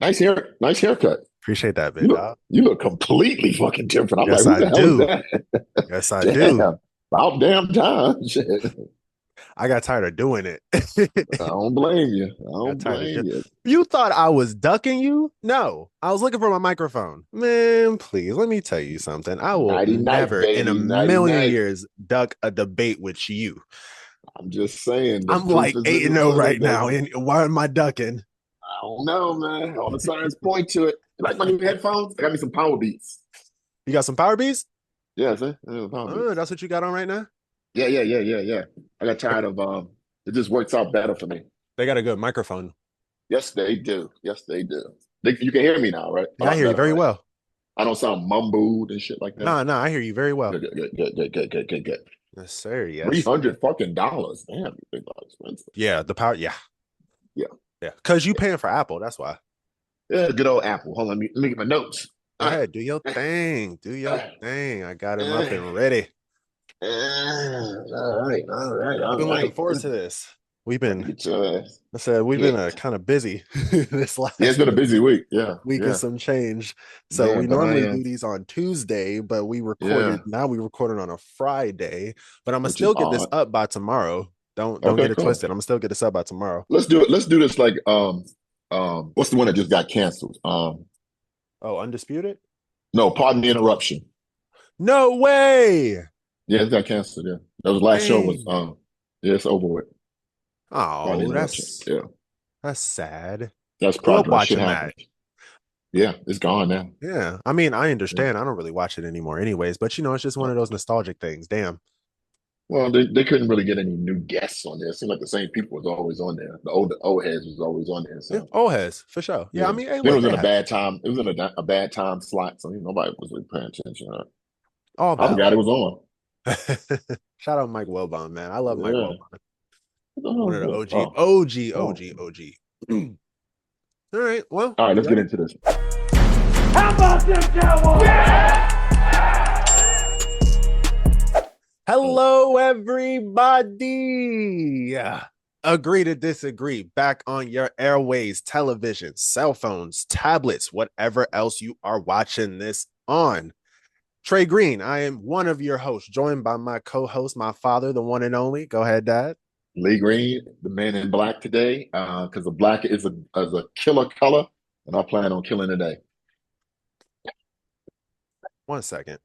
Nice haircut. Appreciate that, You big look, dog. you look completely fucking different. I'm like, Yes, who I the hell is do. that? Yes, I do. Damn, about damn time. Shit. I got tired of doing it. I don't blame you. I Got don't tired of blame just. you. You thought I was ducking you? No, I was looking for my microphone. Man, please let me tell you something. I will Nighty night, never in a baby. Nighty million night. years duck a debate with you. I'm just saying the I'm proof like is 8 in and the 0 pudding, right now. baby. And why am I ducking? I don't know, man. All the signs point to it. You like my new headphones? I got me some power beats. You got some power beats? Yeah, see? Yeah, power Oh, beats. that's what you got on right now? Yeah. I got tired of it just works out better for me. They got a good microphone. Yes, they do. Yes, they do. You can hear me now, right? A Yeah, I lot hear you better, very right? well. I don't sound mumbled and shit like that. Nah, I hear you very well. Good. Yes, sir. Three Yes, sir. hundred fucking dollars. Damn, you think about expensive. Yeah, the power. Yeah, Yeah. yeah. Because you paying for Apple. That's why. Yeah, good old Apple. Hold on, let me get my notes. Go ahead. Do your thing. Do your Uh, thing. I got him up uh, and ready. I've all been looking right. forward to this. We've About to been, get your ass I said, we've been kicked. kind of busy this Yeah, it's last been a busy week. Yeah, week and yeah, some change. So yeah. we But normally do these on Tuesday, but yeah, we recorded on a Friday. But I'm gonna which is still get this odd. up by tomorrow. Don't Okay, get it cool. twisted. I'm gonna still get this up by tomorrow. Let's do it. Let's do this like what's the one that just got canceled? Oh, undisputed? No, pardon the interruption. No way. Yeah, it got canceled. Yeah, that was last show was Dang. yeah, it's over with. Pardon the Oh, interruption. Yeah, that's sad. that's Grew up progress. Shit watching that. happens. Yeah, it's gone now. Yeah. I mean, I Yeah. understand. I don't really watch it anymore anyways, but it's just one of those nostalgic things. Damn. Well, they couldn't really get any new guests on there. It seemed like the same people was always on there. The old heads was always on there. Yeah. So Old heads, for sure. Yeah, I yeah, mean, hey, then it look, was they in a happen. bad time. It was in a bad time slot, so nobody was really paying attention. All I forgot valid. it was on. Shout out Mike Wilbon, man. I love Mike Yeah. Wilbon. One of the Oh, OG, oh, OG, oh. OG, OG. All right. Well, All right, let's yeah. get into this. How about them Cowboys? Yeah! Hello, everybody. Agree to disagree. Back on your airways, television, cell phones, tablets, whatever else you are watching this on. Trey Green, I am one of your hosts, joined by my co-host, my father, the one and only. Go ahead, Dad. Lee Green, the man in black today, because the black is a killer color, and I plan on killing today. 1 second.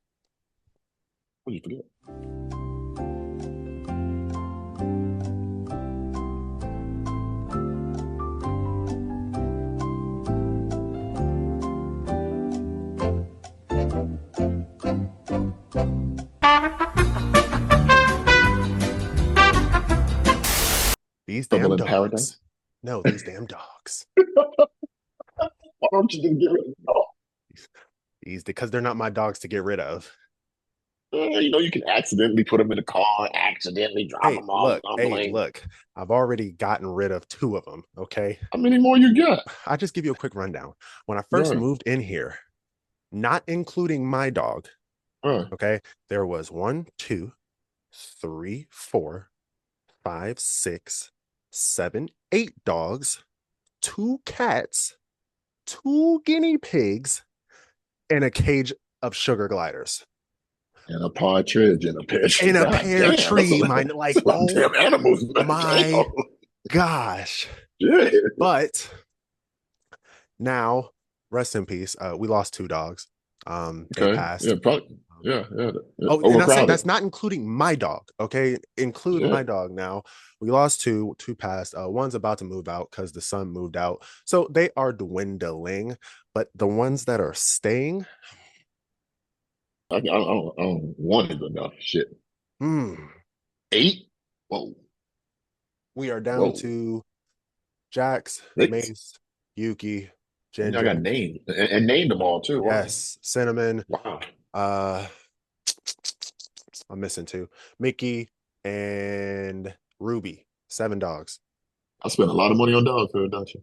What did you forget? These Trouble damn in dogs. paradise. No, these damn dogs. Why don't you just get rid of the dog? These because they're not my dogs to get rid of. You can accidentally put them in a car, accidentally drop them off Hey, someplace. look. I've already gotten rid of 2 of them. Okay. How many more you got? I'll just give you a quick rundown. When I first Right, moved in here, not including my dog, right. okay, there was 1, 2, 3, 4, 5, 6, 7, 8 dogs, 2 cats, 2 guinea pigs, and a cage of sugar gliders. And a partridge and a pear tree. In a God pear damn, tree, mine. that's Like, a lot of oh damn animals, man. my Damn. gosh. Yeah. But now, rest in peace. We lost 2 dogs. They Okay. passed. Yeah, probably. Yeah. Oh, and I said Overcrowded. that's not including my dog. Okay, include Yeah. my dog now. We lost 2. 2 passed. One's about to move out because the son moved out. So they are dwindling. But the ones that are staying, I don't want it enough. Shit. hmm, 8? Whoa. we are down Whoa. to Jax, 6? Mace, Yuki, I got Ginger. named and named them all too. Wow. Yes, Cinnamon. Wow. Uh, I'm missing 2. Mickey and Ruby. 7 dogs. I spent a lot of money on dog food, don't you?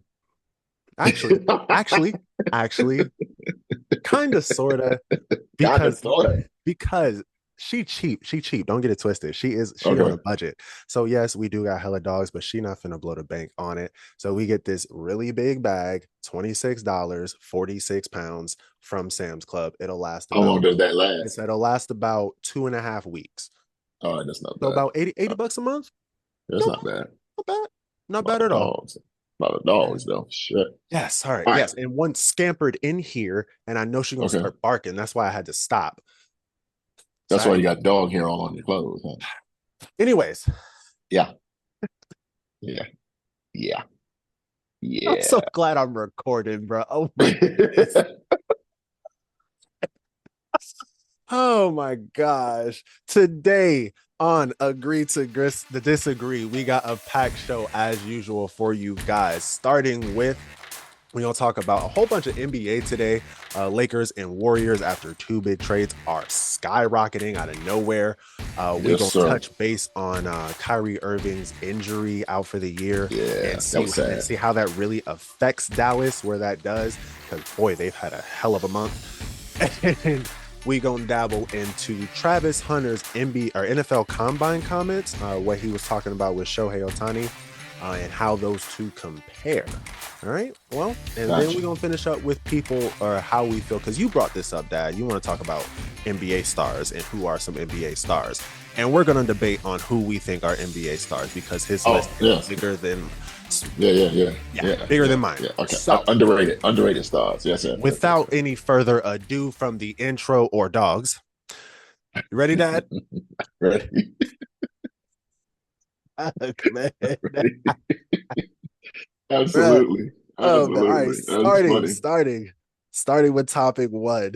Actually, actually, actually, kind of, sort of, Kinda, because sorta. because she cheap. She cheap. Don't get it twisted. She on a Okay. budget. So yes, we do got hella dogs, but she not finna blow the bank on it. So we get this really big bag, $26, 46 pounds from Sam's Club. How long does that last? It'll last about 2.5 weeks. All right, that's not So bad. about 80 bucks a month. That's not bad. Not bad. Not A lot bad of at all. dogs. A lot of dogs, though. Shit. Yes. All right. All right. Yes. And one scampered in here, and I know she's gonna Okay. start barking. That's why I had to stop. That's why you got dog hair all on your clothes, huh? Anyways. Yeah. Yeah. Yeah. Yeah. I'm so glad I'm recording, bro. Oh my goodness. Oh my gosh. Today on Agree to Disagree, we got a packed show as usual for you guys. Starting with, we're going to talk about a whole bunch of NBA today. Lakers and Warriors, after two big trades, are skyrocketing out of nowhere. We're going to touch base on Kyrie Irving's injury out for the year, and see how that really affects Dallas, where that does, because boy, they've had a hell of a month. And we gonna dabble into Travis Hunter's NFL Combine comments, what he was talking about with Shohei Ohtani, and how those two compare. All right, well, and then we're gonna finish up with people, or how we feel, because you brought this up, Dad. You want to talk about NBA stars and who are some NBA stars, and we're gonna debate on who we think are NBA stars, because his list is bigger than. Bigger than mine. Yeah, okay. So, underrated stars. Yes, sir. Without any further ado, from the intro or dogs. You ready, Dad? Ready. Ready. Absolutely. All right, starting with topic one.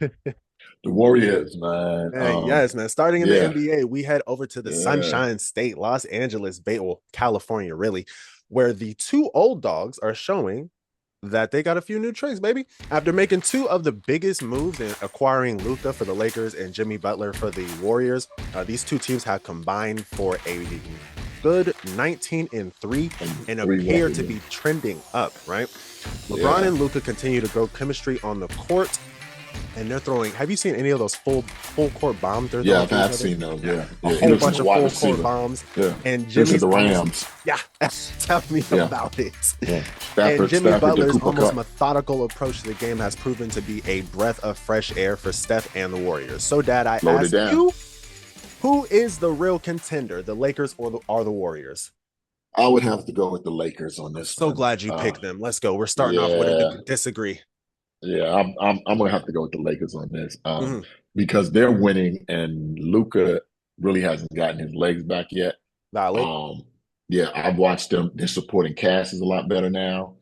The Warriors, man. Yes, man. Starting in the NBA, we head over to the Sunshine State, Los Angeles, California, really, where the two old dogs are showing that they got a few new tricks, baby. After making two of the biggest moves in acquiring Luka for the Lakers and Jimmy Butler for the Warriors, these two teams have combined for a good 19-3 and appear to be trending up, right? LeBron and Luka continue to grow chemistry on the court, and they're throwing. Have you seen any of those full court bombs? Yeah, I've seen those. Yeah, a whole bunch of full court bombs. Yeah, and Jimmy's the Rams. Tell me about it. Yeah. And Jimmy Butler's almost methodical approach to the game has proven to be a breath of fresh air for Steph and the Warriors. So, Dad, I ask you, who is the real contender, the Lakers or the Warriors? I would have to go with the Lakers on this. So glad you picked them. Let's go. We're starting off with a disagree. Yeah, I'm gonna have to go with the Lakers on this, because they're winning and Luka really hasn't gotten his legs back yet. I've watched them. Their supporting cast is a lot better now.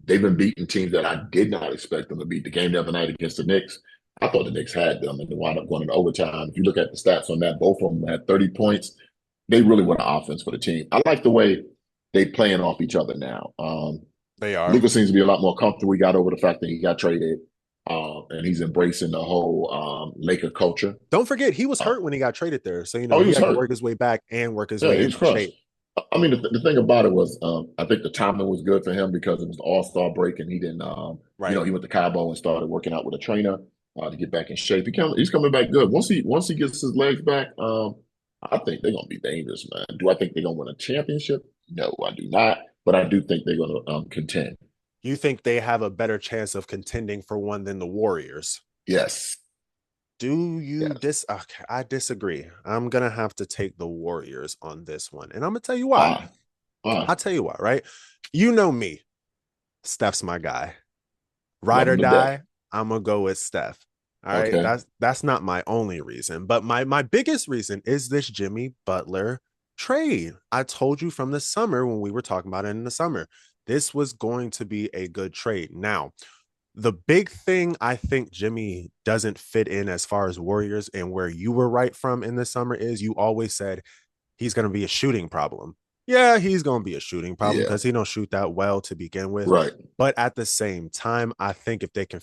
They've been beating teams that I did not expect them to beat. The game the other night against the Knicks, I thought the Knicks had them, and they wound up going into overtime. If you look at the stats on that, both of them had 30 points. They really were the offense for the team. I like the way they playing off each other now. They are. Luka seems to be a lot more comfortable. He got over the fact that he got traded, and he's embracing the whole Laker culture. Don't forget, he was hurt when he got traded there. So, he had to work his way back and work his way into shape. I mean, the thing about it was, I think the timing was good for him because it was the All-Star break, and he didn't, he went to Cabo and started working out with a trainer to get back in shape. He's coming back good. Once he gets his legs back, I think they're going to be dangerous, man. Do I think they're going to win a championship? No, I do not. But I do think they're going to contend. You think they have a better chance of contending for one than the Warriors? Yes. Do you Okay, I disagree. I'm going to have to take the Warriors on this one. And I'm going to tell you why. I'll tell you why, right? You know me. Steph's my guy. Ride or die, I'm going to go with Steph. All right. That's not my only reason. But my biggest reason is this Jimmy Butler trade. I told you from the summer when we were talking about it in the summer, this was going to be a good trade. Now, the big thing I think Jimmy doesn't fit in as far as Warriors, and where you were right from in the summer, is you always said he's going to be a shooting problem. Yeah, he's going to be a shooting problem because he don't shoot that well to begin with. Right. But at the same time, I think if they can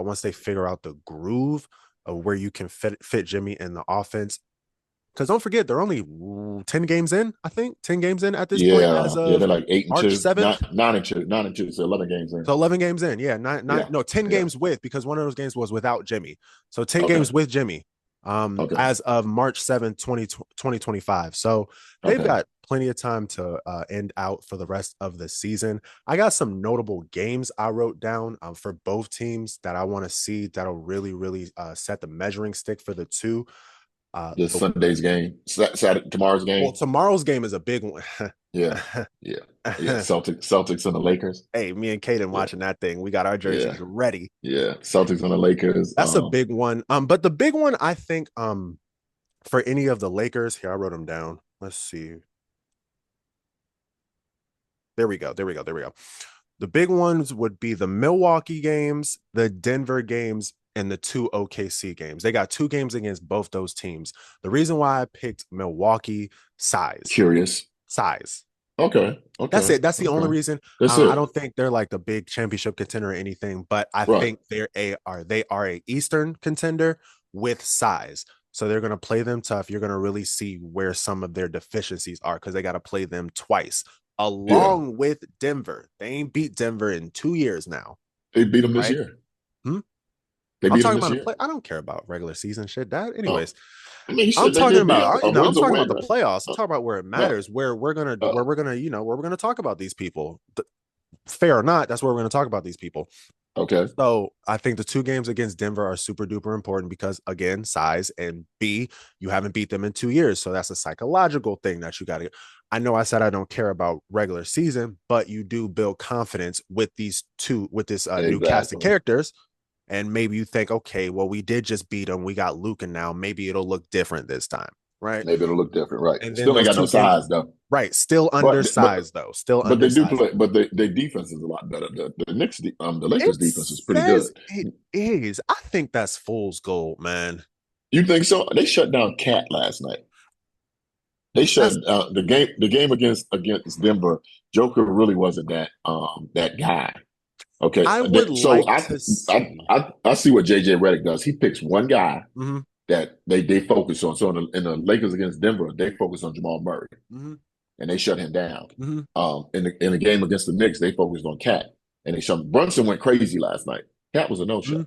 once they figure out the groove of where you can fit Jimmy in the offense, because don't forget, they're only 10 games in, I think. 10 games in at this point. They're like 8 and March 2. 7th. 9 and 2. 9 and 2. So 11 games in. So 11 games in. Yeah. 10 games with, because one of those games was without Jimmy. So 10 games with Jimmy. as of March 7th, 2025. So they've got plenty of time to end out for the rest of the season. I got some notable games I wrote down for both teams that I want to see that'll really, really set the measuring stick for the two. Sunday's game, Saturday, tomorrow's game. Well, tomorrow's game is a big one. yeah. Celtics and the Lakers. Hey, me and Kaden watching that thing. We got our jerseys ready. Yeah, Celtics and the Lakers. That's a big one. But the big one, I think, for any of the Lakers, here I wrote them down. Let's see. There we go. The big ones would be the Milwaukee games, the Denver games, and the 2 OKC games. They got 2 games against both those teams. The reason why I picked Milwaukee, size. Size. Okay. That's it. That's the only reason. I don't think they're like the big championship contender or anything, but I think they are a Eastern contender with size. So they're going to play them tough. You're going to really see where some of their deficiencies are because they got to play them twice along with Denver. They ain't beat Denver in 2 years now. They beat them this year. I'm talking about I don't care about regular season shit. Anyways. I'm talking about the playoffs. I'm talking about where it matters, where we're gonna talk about these people. Fair or not, that's where we're gonna talk about these people. Okay. So I think the 2 games against Denver are super duper important because again, size, and B, you haven't beat them in 2 years. So that's a psychological thing that you gotta. I know I said I don't care about regular season, but you do build confidence with this new cast of characters. And maybe you think, okay, well, we did just beat them. We got Luka now. Maybe it'll look different this time, right? Maybe it'll look different, right? And still ain't got no size, though. Right, still undersized, though. Still but undersized. They do play. But their defense is a lot better. The Knicks, the Lakers' defense is pretty good. It is. I think that's fool's gold, man. You think so? They shut down Cat last night. They shut the game against Denver. Joker really wasn't that guy. Okay, I see what JJ Redick does. He picks one guy that they focus on. So in the Lakers against Denver, they focus on Jamal Murray, and they shut him down. In the game against the Knicks, they focused on Cat, and they shut. Brunson went crazy last night. Cat was a no-show.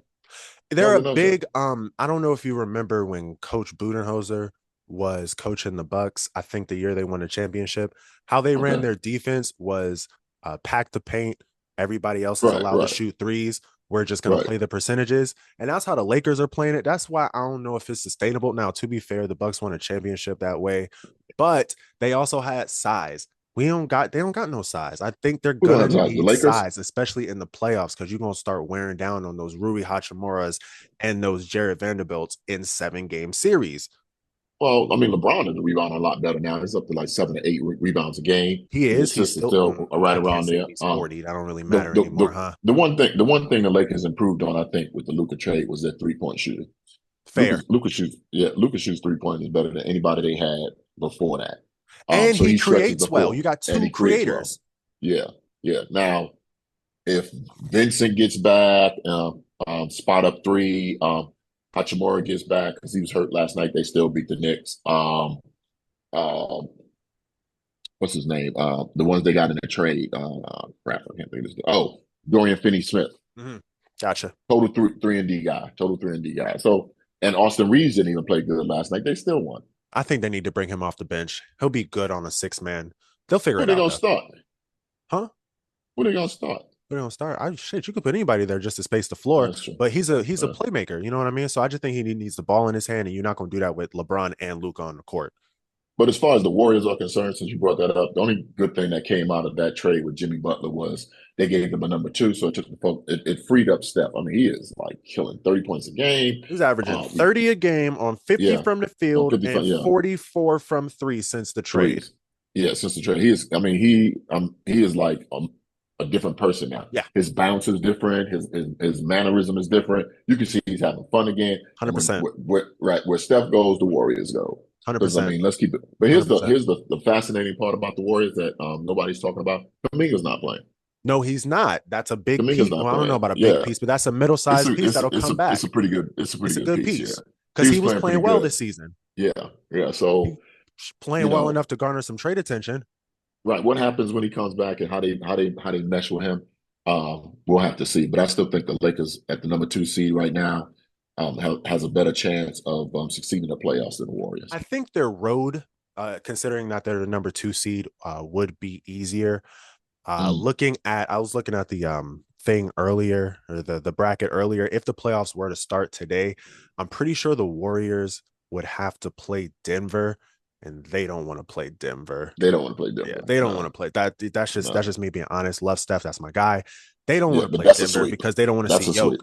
They're a big. I don't know if you remember when Coach Budenholzer was coaching the Bucks. I think the year they won the championship, how they ran their defense was pack the paint. Everybody else is allowed to shoot threes. We're just going to play the percentages. And that's how the Lakers are playing it. That's why I don't know if it's sustainable. Now, to be fair, the Bucks won a championship that way, but they also had size. They don't got no size. I think they're going to need size, especially in the playoffs, because you're going to start wearing down on those Rui Hachimuras and those Jared Vanderbilts in 7-game series. Well, I mean, LeBron is rebounding a lot better now. He's up to like 7 to 8 rebounds a game. He is. He's still right around there. He's 40. That don't really matter anymore, huh? The one thing the Lakers improved on, I think, with the Luka trade was their 3-point shooting. Fair. Luka shoots 3-pointers better than anybody they had before that. And so he creates well. You got 2 creators. Well. Yeah. Now, if Vincent gets back, spot up 3, Hachimura gets back because he was hurt last night. They still beat the Knicks. What's his name? The ones they got in the trade. Crap, I can't think of this. Dorian Finney-Smith. Gotcha. Total 3 and D guy. So, and Austin Reeves didn't even play good last night. They still won. I think they need to bring him off the bench. He'll be good on a 6-man. They'll figure it out. Who they gonna start? Huh? Who they gonna start? We're gonna start. You could put anybody there just to space the floor. But he's a playmaker. You know what I mean? So I just think he needs the ball in his hand, and you're not gonna do that with LeBron and Luka on the court. But as far as the Warriors are concerned, since you brought that up, the only good thing that came out of that trade with Jimmy Butler was they gave him a number 2, so it freed up Steph. I mean, he is like killing 30 points a game. He's averaging 30 a game on 50 from the field and 44 from 3 since the trade. Yeah, since the trade, he is like a different person now. Yeah, his bounce is different. His mannerism is different. You can see he's having fun again. 100%. Where Steph goes, the Warriors go. 100%. I mean, let's keep it. But here's the fascinating part about the Warriors that nobody's talking about. Kuminga's not playing. No, he's not. That's a big piece. Well, I don't know about a big piece, but that's a middle-sized piece that'll come back. It's a pretty good piece. Because he was playing well this season. Yeah. So playing well enough to garner some trade attention. Right. What happens when he comes back and how they mesh with him? We'll have to see. But I still think the Lakers at the number 2 seed right now. has a better chance of succeeding in the playoffs than the Warriors. I think their road, considering that they're the number 2 seed, would be easier. I was looking at the thing earlier, or the bracket earlier. If the playoffs were to start today, I'm pretty sure the Warriors would have to play Denver, and they don't want to play Denver. They don't want to play Denver. Yeah, they don't want to play that. That's just me being honest. Love Steph, that's my guy. They don't want to play Denver because they don't want to see Yoke.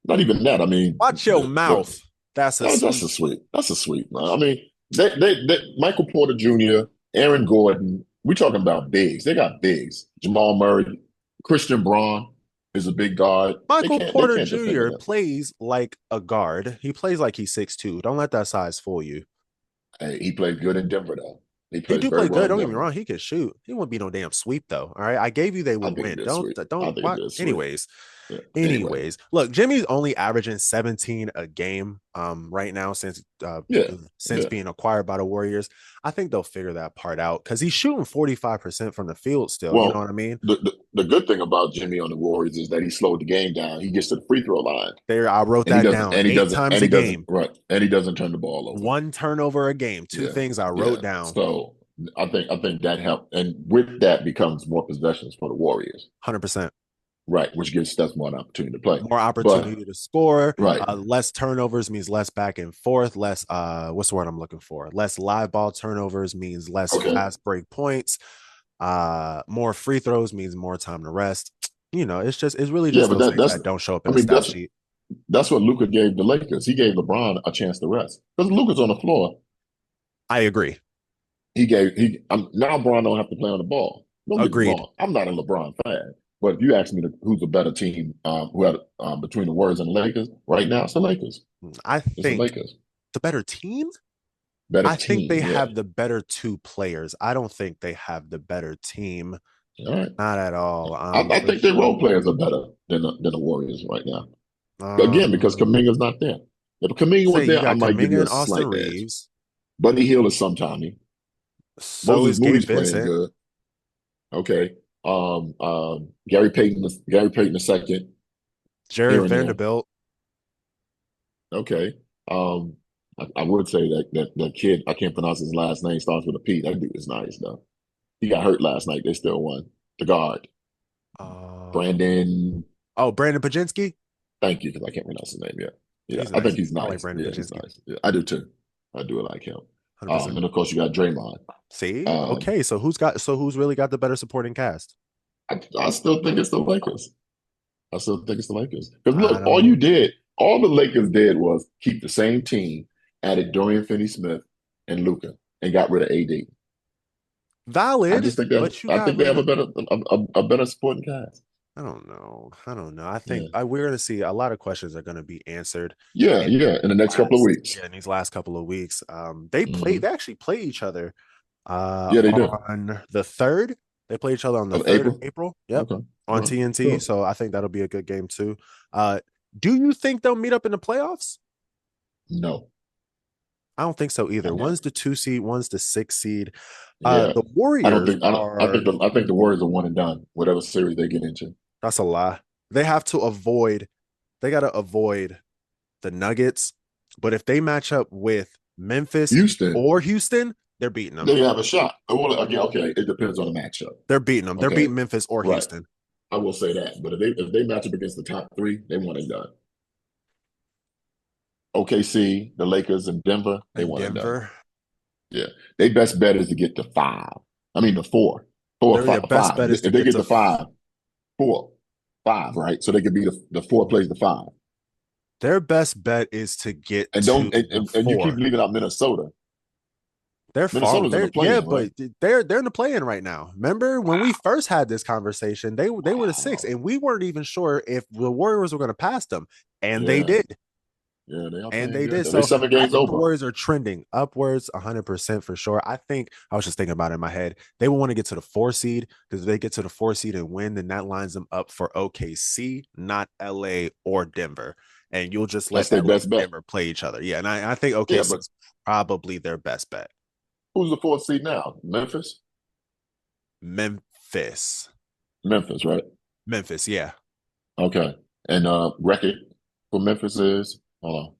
Not even that. I mean, watch your mouth. That's a sweep. That's a sweep. I mean, they Michael Porter Jr., Aaron Gordon. We talking about bigs. They got bigs. Jamal Murray, Christian Braun is a big guard. Michael Porter Jr. plays like a guard. He plays like he's 6'2". Don't let that size fool you. Hey, he played good in Denver though. He do play good. Don't get me wrong. He can shoot. He won't be no damn sweep though. All right, I gave you they would win. Don't. Anyways. Yeah. Anyways, look, Jimmy's only averaging 17 a game right now since being acquired by the Warriors. I think they'll figure that part out because he's shooting 45% from the field still. Well, you know what I mean? The good thing about Jimmy on the Warriors is that he slowed the game down. He gets to the free throw line. I wrote that down. And 8 times a game. Right. And he doesn't turn the ball over. 1 turnover a game. 2 things I wrote down. So I think that helped. And with that becomes more possessions for the Warriors. 100%. Right, which gives Steph more opportunity to play. More opportunity to score. Right. Less turnovers means less back and forth. Less, what's the word I'm looking for? Less live ball turnovers means less fast break points. More free throws means more time to rest. You know, it's really just those things that don't show up in the stat sheet. That's what Luka gave the Lakers. He gave LeBron a chance to rest. Because Luka's on the floor. I agree. Now LeBron don't have to play on the ball. Agreed. I'm not a LeBron fan. But if you ask me who's a better team between the Warriors and the Lakers right now, it's the Lakers. I think the Lakers. The better team? I think they have the better 2 players. I don't think they have the better team. All right. Not at all. I think their role players are better than the Warriors right now. Again, because Kuminga's not there. If Kuminga was there, I might give you a slight edge. Buddy Hield is sometime. So is Gabe Vincent. Good. Okay. Gary Payton II. Jared Vanderbilt. Okay. I would say that kid, I can't pronounce his last name, starts with a P. That dude is nice though. He got hurt last night. They still won. The guard. Brandon. Oh, Brandon Pajinski? Thank you, because I can't pronounce his name yet. Yeah, I think he's nice. I like Brandon Pajinski. Nice. Yeah, I do too. I do like him. And of course you got Draymond. See? Okay, so who's really got the better supporting cast? I still think it's the Lakers. Because look, all the Lakers did was keep the same team, added Dorian Finney-Smith and Luka, and got rid of AD. Valid. I just think they have a better supporting cast. I don't know. I think we're going to see a lot of questions are going to be answered. Yeah, in the next couple of weeks. Yeah, in these last couple of weeks. They actually play each other. They do. On the 3rd. They play each other on the 3rd of April. Yep. Okay. On TNT. Cool. So I think that'll be a good game too. Do you think they'll meet up in the playoffs? No. I don't think so either. One's the 2 seed, one's the 6 seed. The Warriors I think the Warriors are one and done, whatever series they get into. That's a lie. They got to avoid the Nuggets. But if they match up with Memphis or Houston, they're beating them. They have a shot. Okay, it depends on the matchup. They're beating them. They're beating Memphis or Houston. I will say that. But if they match up against the top 3, they one and done. OKC, the Lakers, and Denver, they one and done. Yeah. Their best bet is to get to 5. I mean, the 4. 4 or 5. Best bet is if they get to 5, 4, 5, right? So they could be the 4 plays the 5. Their best bet is to get and you keep leaving out Minnesota. They're far. They're in the play-in right now. Remember when we first had this conversation? They were the 6, and we weren't even sure if the Warriors were going to pass them, and they did. Yeah, they did. So 7 games over. The Warriors are trending upwards 100% for sure. I was just thinking about it in my head. They will want to get to the 4 seed because if they get to the 4 seed and win, then that lines them up for OKC, not LA or Denver. And you'll just let Denver play each other. Yeah, and I think OKC is probably their best bet. Who's the 4th seed now? Memphis, right? Memphis, yeah. Okay. And record for Memphis is Hold on.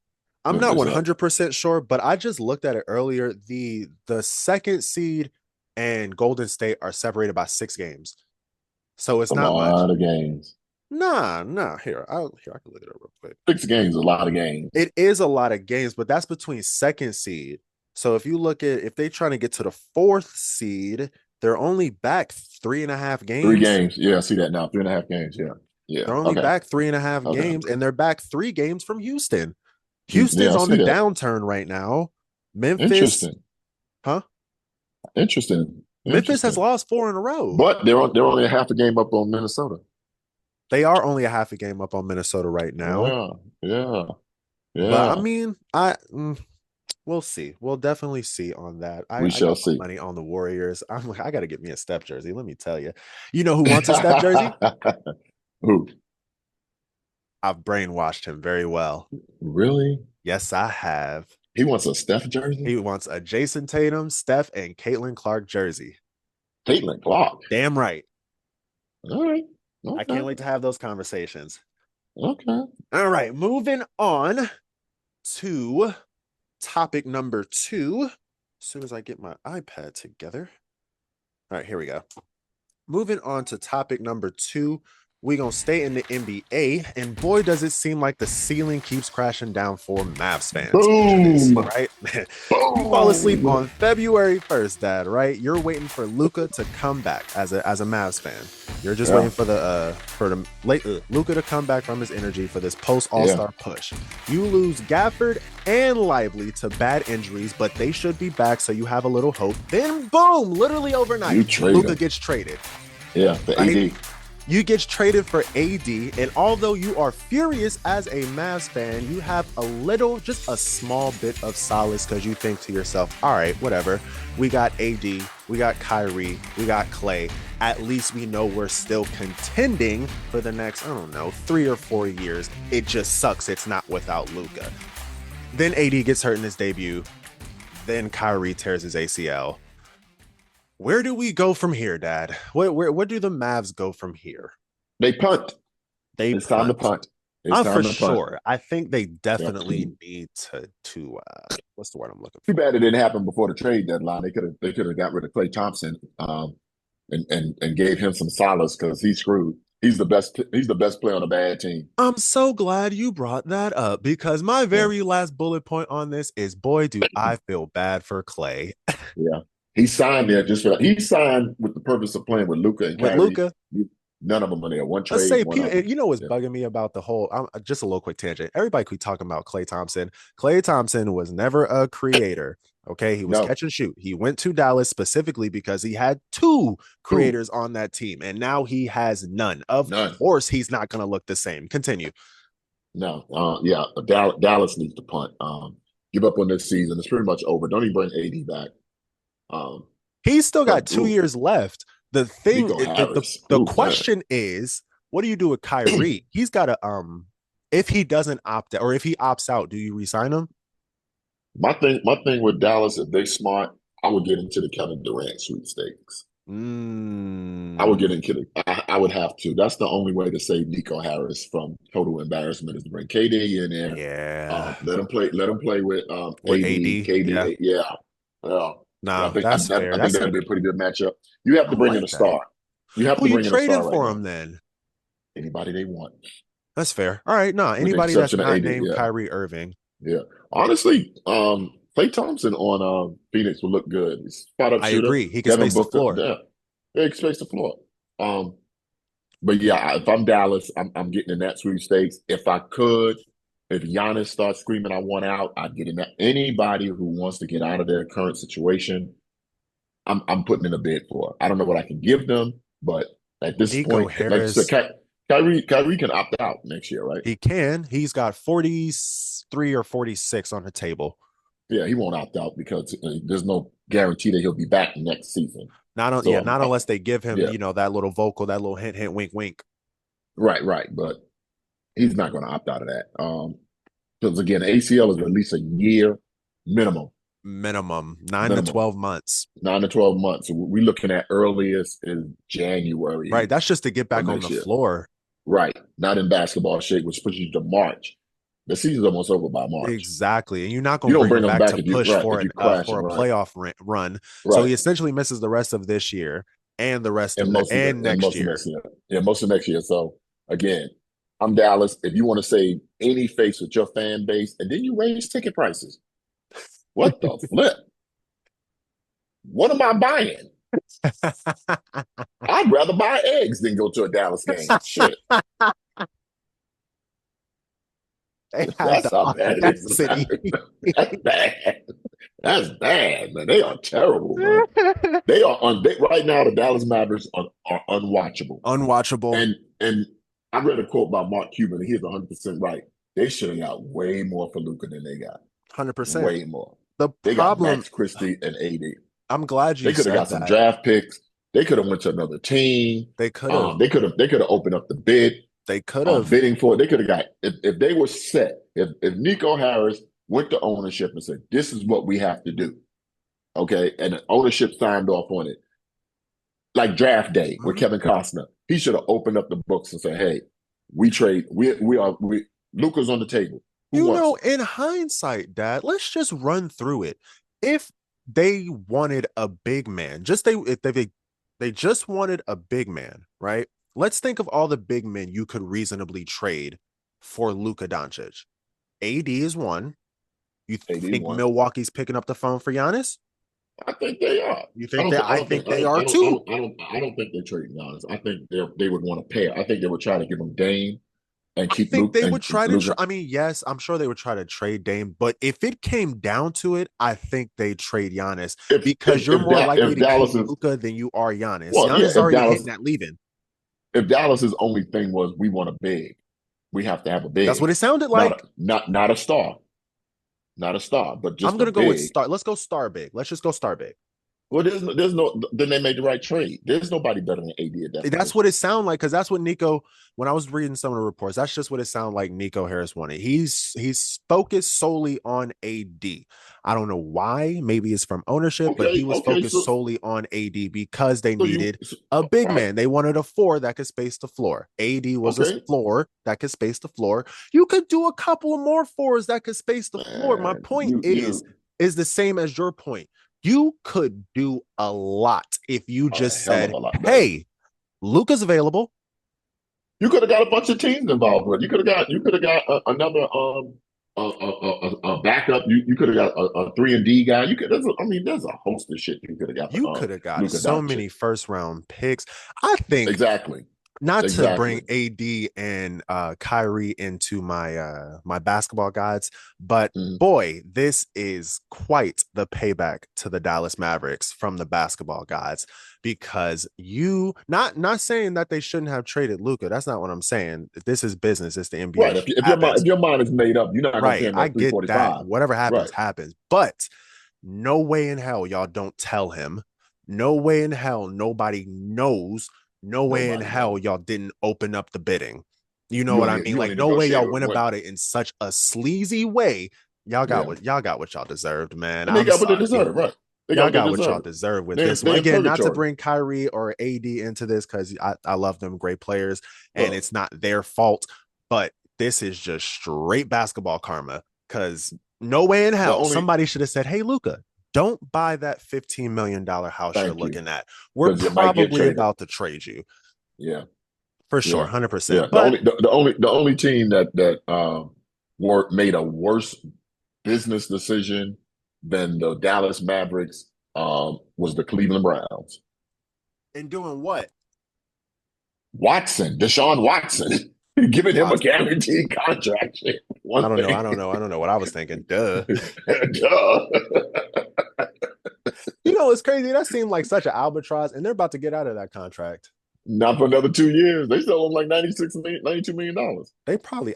I'm not 100% sure, but I just looked at it earlier. The second seed and Golden State are separated by 6 games. So it's not much. A lot of games. Nah. Here, I can look it up real quick. 6 games is a lot of games. It is a lot of games, but that's between second seed. So if you look at if they're trying to get to the 4th seed, they're only back 3.5 games. 3 games. Yeah, I see that now. 3.5 games. Yeah. Yeah. They're only back 3.5 games, and they're back 3 games from Houston. Houston's on the downturn right now. Memphis. Interesting. Huh? Interesting. Memphis has lost 4 in a row. But they're only a half a game up on Minnesota. They are only a half a game up on Minnesota right now. Yeah. But I mean, we'll see. We'll definitely see on that. We shall see. Money on the Warriors. I'm like, I got to get me a Steph jersey. Let me tell you. You know who wants a Steph jersey? Who? I've brainwashed him very well. Really? Yes, I have. He wants a Steph jersey? He wants a Jason Tatum, Steph, and Caitlin Clark jersey. Caitlin Clark? Damn right. All right. Okay. I can't wait to have those conversations. Okay. All right. Moving on to topic number 2. As soon as I get my iPad together. All right, here we go. Moving on to topic number 2. We're going to stay in the NBA, and boy, does it seem like the ceiling keeps crashing down for Mavs fans. Boom! Right? Boom. You fall asleep on February 1st, Dad, right? You're waiting for Luka to come back as a Mavs fan. You're just waiting for the late Luka to come back from his energy for this post-All-Star push. You lose Gafford and Lively to bad injuries, but they should be back, so you have a little hope. Then, boom, literally overnight, Luka gets traded. Yeah, the AD. You get traded for AD, and although you are furious as a Mavs fan, you have just a small bit of solace because you think to yourself, all right, whatever. We got AD, we got Kyrie, we got Clay. At least we know we're still contending for the next, 3 or 4 years. It just sucks it's not without Luka. Then AD gets hurt in his debut. Then Kyrie tears his ACL. Where do we go from here, Dad? Where do the Mavs go from here? They punt. It's time to punt. For sure. I think they definitely need to what's the word I'm looking for? Too bad it didn't happen before the trade deadline. They could have got rid of Klay Thompson and gave him some solace because he's screwed. He's the best player on a bad team. I'm so glad you brought that up because my very last bullet point on this is, boy, do I feel bad for Klay. Yeah. He signed there he signed with the purpose of playing with Luka and Kyrie. With Luka? None of them are there. One trade. Let's say, you know what's bugging me about the whole, just a little quick tangent. Everybody keep talking about Klay Thompson. Klay Thompson was never a creator. Okay. He was catch and shoot. He went to Dallas specifically because he had 2 creators on that team. And now he has none. Of course, he's not going to look the same. Continue. No. Dallas needs to punt. Give up on this season. It's pretty much over. Don't even bring AD back. He's still got 2 years left. The thing, the question is, what do you do with Kyrie? He's got to, if he doesn't opt out, or if he opts out, do you re-sign him? My thing with Dallas, if they smart, I would get into the Kevin Durant sweepstakes. I would get into I would have to. That's the only way to save Nico Harris from total embarrassment is to bring KD in there. Yeah. Let him play with AD. KD. Yeah. No, that's fair. I think that'd be a pretty good matchup. You have to bring in a star. You have to bring in a star. Who you trading for him then? Anybody they want. That's fair. All right. No, anybody that's not named Kyrie Irving. Yeah. Honestly, Klay Thompson on Phoenix will look good. He's spot up shooter. I agree. He can space the floor. Yeah, he can space the floor. But yeah, if I'm Dallas, I'm getting in that sweepstakes. If I could, if Giannis starts screaming, I want out, I'd get in that. Anybody who wants to get out of their current situation, I'm putting in a bid for. I don't know what I can give them, but at this point, Harris, Kyrie can opt out next year, right? He can. He's got 43 or 46 on the table. Yeah, he won't opt out because there's no guarantee that he'll be back next season. Not unless they give him, that little vocal, that little hint, hint, wink, wink. Right. But he's not going to opt out of that. Because again, ACL is at least a year minimum. 9 to 12 months. 9 to 12 months. So we're looking at earliest in January. Right. That's just to get back on the floor. Right. Not in basketball shape, which pushes you to March. The season's almost over by March. Exactly. And you're not You going to don't bring bring him them back back to if you push for if you for crashing, a right. playoff run. So Right. he essentially misses the rest of this year and the rest of next year. Yeah, most of next year. So again, I'm Dallas. If you want to save any face with your fan base, and then you raise ticket prices. What the flip? What am I buying? I'd rather buy eggs than go to a Dallas game. Shit. That's how bad it is. That's bad. That's bad, man. They are terrible, man. They are right now. The Dallas Mavericks are unwatchable. Unwatchable. And I read a quote by Mark Cuban, and he's 100% right. They should have got way more for Luka than they got. 100%. Way more. They got Max Christie and AD. I'm glad you. They could have got some draft picks. They could have went to another team. They could have. They could have opened up the bid. They could have bidding for it. They could have got if they were set. If Nico Harris went to ownership and said, "This is what we have to do," okay, and the ownership signed off on it, like draft day with Kevin Costner, he should have opened up the books and said, "Hey, we trade. We Luka's on the table." In hindsight, Dad, let's just run through it. If they wanted a big man, if they just wanted a big man, right? Let's think of all the big men you could reasonably trade for Luka Doncic. AD is one. You think Milwaukee's picking up the phone for Giannis? I think they are. You think that? I think they are too. I don't think they're trading Giannis. I think they would want to pay. I think they would try to give him Dame. And keep I think they would try to. I mean, yes, I'm sure they would try to trade Dame, but if it came down to it, I think they trade Giannis because you're more likely to keep Luka than you are Giannis. Well, Giannis is already hitting that leaving. If Dallas's only thing was we want a big, we have to have a big. That's what it sounded like. Not a star, not a star, but just. I'm gonna go with star. Let's go star big. Let's just go star big. Well, there's no. Then they made the right trade. There's nobody better than AD at that. That's what it sounded like, because that's what Nico. When I was reading some of the reports, that's just what it sounded like. Nico Harris wanted. He's focused solely on AD. I don't know why. Maybe it's from ownership, but he was focused solely on AD because they needed a big man. They wanted a 4 that could space the floor. AD was a floor that could space the floor. You could do a couple of more 4s that could space the floor. My point is the same as your point. You could do a lot if you just said, "Hey, Luka's available." You could have got a bunch of teams involved with. You could have got another backup. You could have got a 3-and-D guy. There's a host of shit you could have got. You could have got so many first-round picks. I think exactly. Not to bring AD and Kyrie into my basketball guides, but boy, this is quite the payback to the Dallas Mavericks from the basketball guides, because you not saying that they shouldn't have traded Luka. That's not what I'm saying. This is business. It's the NBA. Right. If your mind is made up, you're not going to pay him I get that. Whatever happens, happens. But no way in hell y'all don't tell him. No way in hell nobody knows. No way in hell y'all didn't open up the bidding. You know what I mean? Like, no way y'all went about it in such a sleazy way. Y'all got what y'all deserved, man. They got what they deserved, right? Y'all got what y'all deserve with this one. Again, not to bring Kyrie or AD into this, because I love them, great players, and it's not their fault. But this is just straight basketball karma, because no way in hell somebody should have said, "Hey, Luka, don't buy that $15 million house you're looking at. We're probably about to trade you." Yeah, for sure, 100%. Yeah. The only team that made a worse business decision than the Dallas Mavericks was the Cleveland Browns. And doing what? Deshaun Watson. Giving him a guaranteed contract. I don't know what I was thinking. Duh. It's crazy. That seemed like such an albatross, and they're about to get out of that contract. Not for another 2 years. They still own like $92 million.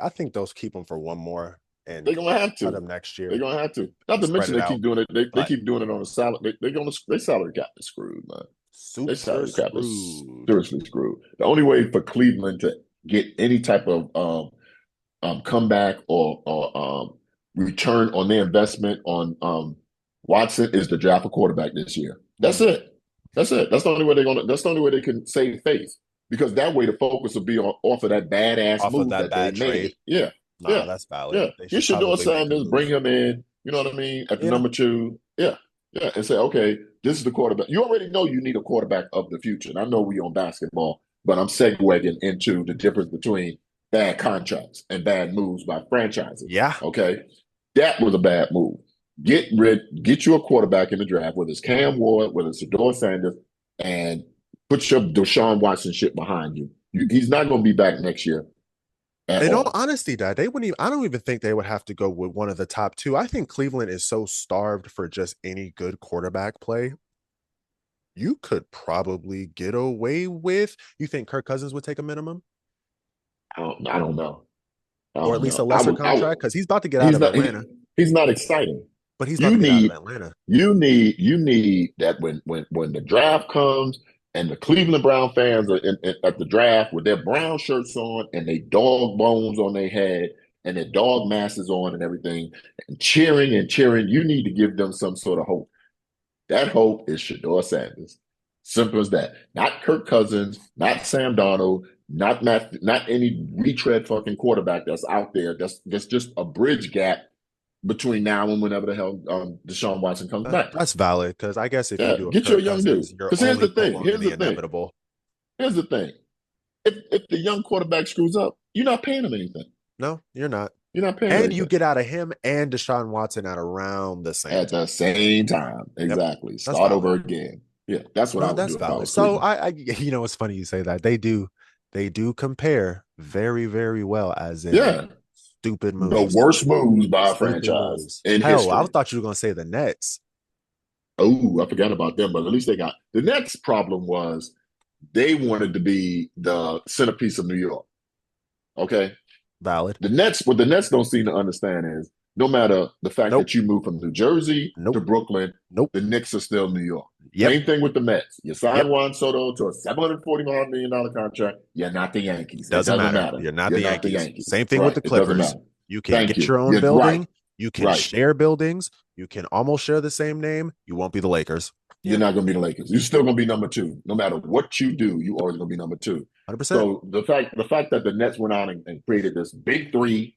I think those keep them for one more. And they're gonna have to cut them next year. They're gonna have to. Not to mention they keep doing it. They keep doing it on a salary. They salary cap is screwed, man. They salary cap is seriously screwed. The only way for Cleveland to get any type of comeback or return on their investment on Watson is to draft a quarterback this year. That's it. That's the only way That's the only way they can save face, because that way the focus will be off of that badass move that they made. Yeah. Nah, Yeah, that's valid. yeah. They You should should do probably make a Sanders, bring move. him in. You know what I mean? At the Yeah. number two. Yeah, yeah, and say, okay, this is the quarterback. You already know you need a quarterback of the future. And I know we on basketball, but I'm segueing into the difference between bad contracts and bad moves by franchises. Yeah. Okay, that was a bad move. Get you a quarterback in the draft, whether it's Cam Ward, whether it's Shedeur Sanders, and put your Deshaun Watson shit behind you. He's not going to be back next year at In all all. honesty, Dad, they wouldn't even, I don't even think they would have to go with one of the top two. I think Cleveland is so starved for just any good quarterback play. You could probably get away with. You think Kirk Cousins would take a minimum? I don't know. I Or at don't least a know. lesser contract? Because he's about to get out He's of not. Atlanta. He's not exciting. But he's about You to get out of need. Atlanta. You need that when the draft comes and the Cleveland Brown fans are at the draft with their brown shirts on and they dog bones on their head and their dog masses on and everything and cheering and cheering. You need to give them some sort of hope. That hope is Shedeur Sanders. Simple as that. Not Kirk Cousins, not Sam Darnold, not any retread fucking quarterback that's out there. That's just a bridge gap between now and whenever the hell Deshaun Watson comes back. That's valid because I guess if you Yeah, do a get you a Kirk young dude. Cousins, you're Because only prolonging the inevitable. Here's the thing. If the young quarterback screws up, you're not paying him anything. No, you're not. You're not paying him And anything. you get out of him and Deshaun Watson at around the same at time. the same time. Exactly. Yep. Start over again. Yeah, that's what I would That's do if I valid. was So Cleveland. you know, it's funny you say that. They do compare very, very well, as in Yeah. stupid The moves. worst moves by a Stupid franchise moves. in Hell, I history. thought you were gonna say the Nets. Oh, I forgot about them, but at least they got the next problem was they wanted to be the centerpiece of New York. Okay. Valid. What the Nets don't seem to understand is no matter the fact Nope. that you move from New Jersey to Nope. Brooklyn, Nope. the Knicks are still New York. Yep. Same thing with the Mets. You sign Yep. Juan Soto to a $745 million contract. You're not the Yankees. Doesn't matter. You're not the Yankees. Same thing with the It doesn't Clippers. matter. You can Thank get you. your own You're building. right. You can Right. share buildings. You can almost share the same name. You won't be the Lakers. You're not going to be the Lakers. You're still going to be number two. No matter what you do, you always going to be number two. 100%. So the fact that the Nets went out and created this big three,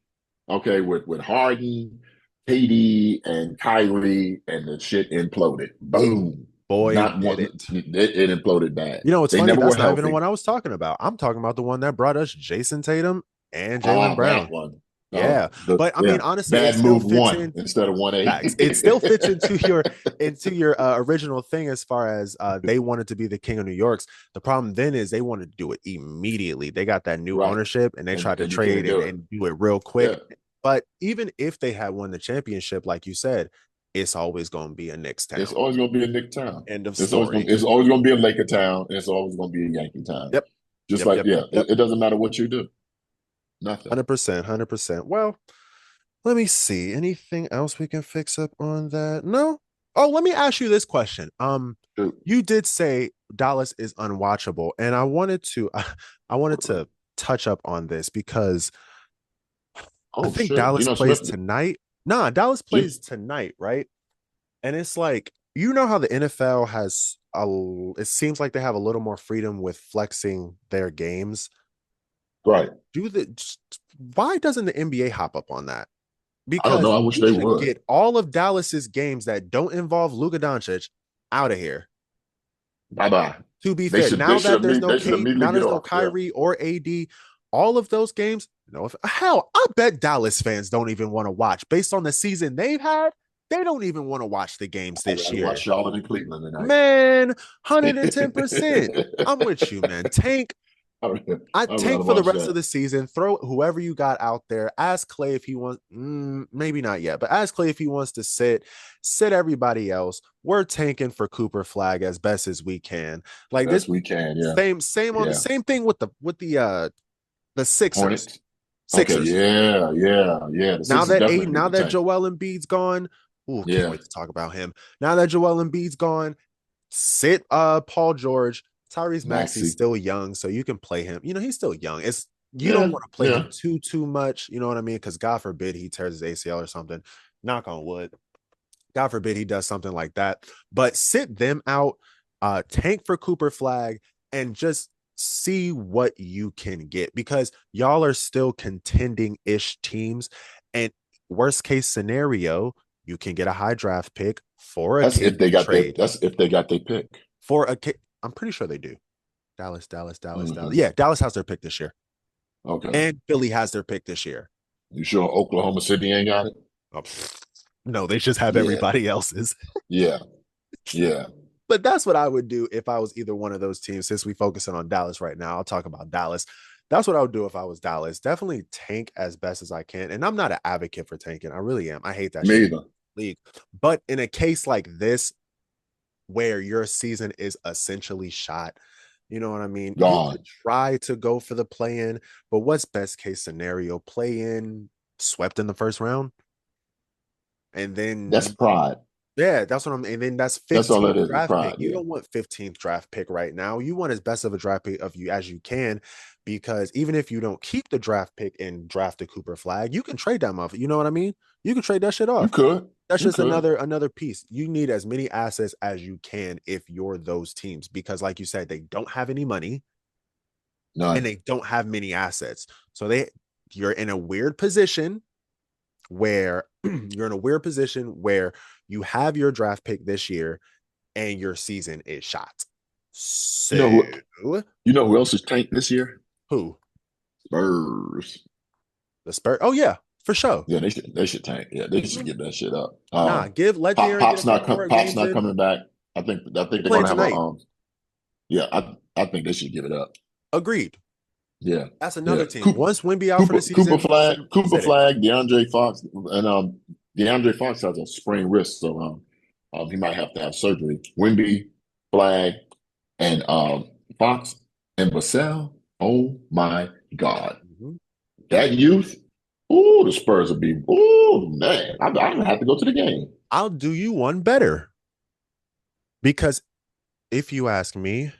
okay, with Harden, KD, and Kyrie, and the shit imploded. Boom. Boy, Not did one. it. It imploded bad. You know, it's They funny. never That's were not healthy. even the one I was talking about. I'm talking about the one that brought us Jason Tatum and Jaylen Brown. That one. Yeah, but I mean, honestly, bad it still move fits one in. instead of 1A. Facts. It still fits into your original thing as far as they wanted to be the king of New York's. The problem then is they wanted to do it immediately. They got that new ownership and they tried to trade and do it real quick. Yeah. But even if they had won the championship, like you said, it's always going to be a Knicks town. It's always going to be a Knicks town. End of story. It's always going to be a Laker town. It's always going to be a Yankee town. Yep. It doesn't matter what you do. Nothing. 100%. Well, let me see. Anything else we can fix up on that? No. Oh, let me ask you this question. You did say Dallas is unwatchable, and I wanted to touch up on this because I think Dallas plays tonight. Nah, Dallas plays tonight, right? And it's like, you know how the NFL has it seems like they have a little more freedom with flexing their games. Right. Why doesn't the NBA hop up on that? Because I don't know. I wish they would get all of Dallas's games that don't involve Luka Doncic out of here. Bye-bye. To be fair, now that there's no KD, now there's no Kyrie or AD, all of those games, hell, I bet Dallas fans don't even want to watch. Based on the season they've had, they don't even want to watch the games this year. Watch Charlotte and Cleveland tonight. Man, 110%. I'm with you, man. Tank. I tank for the rest of the season. Throw whoever you got out there. Ask Clay if he wants, maybe not yet, but ask Clay if he wants to sit everybody else. We're tanking for Cooper Flag as best as we can. Like this, we can. Yeah. Same thing with the Sixers. Hornets. Sixers. Okay, yeah. Now that Joel Embiid's gone, can't wait to talk about him. Now that Joel Embiid's gone, sit Paul George. Tyrese Maxey's still young, so you can play him. He's still young. You don't want to play him too much. You know what I mean? Because God forbid he tears his ACL or something. Knock on wood. God forbid he does something like that. But sit them out, tank for Cooper Flag, and just see what you can get, because y'all are still contending-ish teams. And worst case scenario, you can get a high draft pick for a That's if they got trade. that's if they got their pick. I'm pretty sure they do. Dallas. Mm-hmm. Yeah, Dallas has their pick this year. Okay. And Philly has their pick this year. You sure Oklahoma City ain't got it? Oh, no, they just have everybody else's. Yeah. But that's what I would do if I was either one of those teams. Since we focusing on Dallas right now, I'll talk about Dallas. That's what I would do if I was Dallas. Definitely tank as best as I can. And I'm not an advocate for tanking. I really am. I hate that shit. League. But in a case like this, where your season is essentially shot, you know what I mean? God. You could try to go for the play-in, but what's best case scenario? Play-in, swept in the first round, and then that's pride. Yeah, that's what I'm. And then that's 15th draft pick. You don't want 15th draft pick right now. You want as best of a draft pick of you as you can, because even if you don't keep the draft pick and draft a Cooper Flag, you can trade that motherfucker. You know what I mean? You can trade that shit off. You could. That's just another piece. You need as many assets as you can if you're those teams, because like you said, they don't have any money. None. And they don't have many assets. So you're in a weird position where you have your draft pick this year and your season is shot. So you know who else is tanked this year? Who? Spurs. The Spurs. Oh yeah, for sure. Yeah, they should tank. Yeah, they should get that shit up. Give Legendary. Pop's not coming back. I think they're gonna have I think they should give it up. Agreed. Yeah, that's another team. Once Wemby out for the season, Cooper Flag, DeAndre Fox, and DeAndre Fox has a sprained wrist, so he might have to have surgery. Wemby, Flag, and Fox and Vassell. Oh my God, that youth! Oh, the Spurs will be. Oh man, I'm gonna have to go to the game. I'll do you one better, because if you ask me,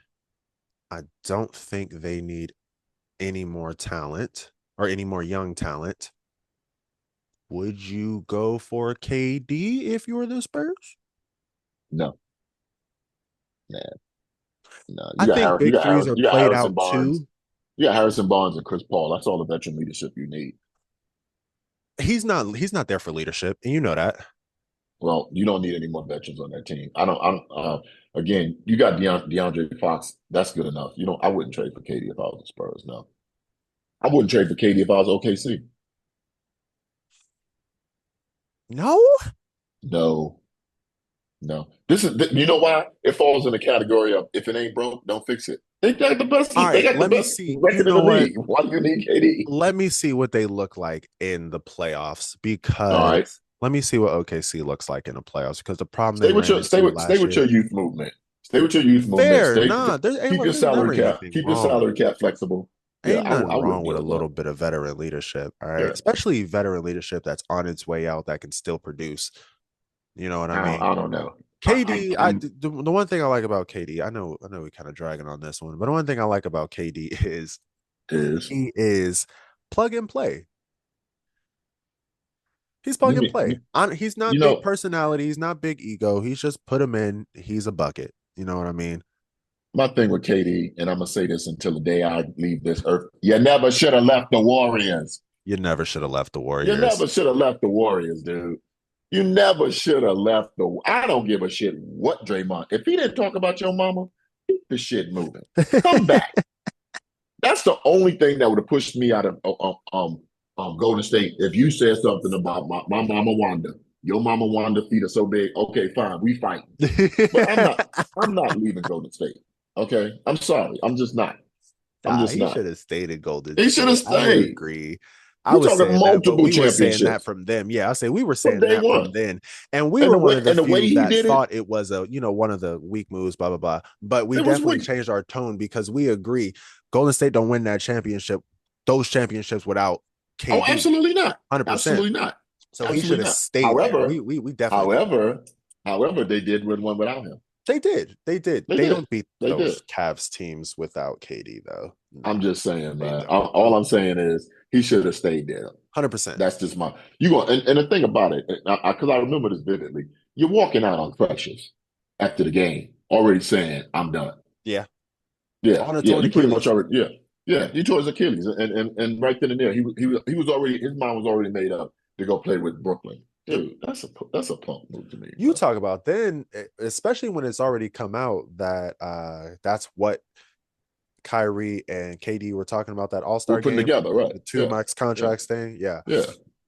I don't think they need any more talent or any more young talent. Would you go for KD if you were the Spurs? No. Man. No. I think big threes are played out too. You got Harrison Barnes and Chris Paul. That's all the veteran leadership you need. He's not there for leadership, and you know that. Well, you don't need any more veterans on that team. Again, you got DeAndre Fox. That's good enough. I wouldn't trade for KD if I was the Spurs. No. I wouldn't trade for KD if I was OKC. No. This is, you know why? It falls in the category of if it ain't broke, don't fix it. They got the best. All right, they got let the me best see. record in the league. Why do you need KD? Let me see what they look like in the playoffs, because let me see what OKC looks like in the playoffs. Because the problem stay with your youth movement. Stay with your youth movement. Keep your salary cap. Keep your salary cap flexible. Ain't nothing wrong with a little bit of veteran leadership, all right? Yeah. Especially veteran leadership that's on its way out that can still produce. You know what I mean? I don't know. KD, the one thing I like about KD, I know we kind of dragging on this one, but the one thing I like about KD is he is plug and play. He's plug and play. He's not big personality. He's not big ego. He's just put him in. He's a bucket. You know what I mean? My thing with KD, and I'm going to say this until the day I leave this earth, you never should have left the Warriors. You never should have left the Warriors. You never should have left the Warriors, dude. You never should have left I don't give a shit what Draymond. If he didn't talk about your mama, keep the shit moving. Come back. That's the only thing that would have pushed me out of Golden State. If you said something about my mama Wanda, your mama Wanda feet are so big. Okay, fine, we fight. But I'm not leaving Golden State. Okay, I'm sorry. I'm just not. He should have stayed in Golden State. He should have stayed. I would agree. I was saying multiple that, we were saying that from them. Yeah, I say we were saying that from then, and we were one of the few that thought it was one of the weak moves, blah blah blah. But we definitely changed our tone, because we agree Golden State don't win that championship, those championships without KD. Oh, absolutely not. 100%. Absolutely not. So he should have stayed. However, we definitely. However, they did win one without him. They did. They don't beat those Cavs teams without KD, though. I'm just saying, man. All I'm saying is he should have stayed there. 100%. That's just and the thing about it, because I remember this vividly. You're walking out on Precious after the game, already saying, "I'm done." Yeah. Yeah, on a yeah, torn you pretty much Achilles. already, yeah, he tore his Achilles, and right then and there, he was already his mind was already made up to go play with Brooklyn. Dude, that's a punk move to me, You bro. talk about then, especially when it's already come out that that's what Kyrie and KD were talking about, that We're All-Star putting game, together, right? the two Yeah, max yeah, contracts thing. Yeah. yeah,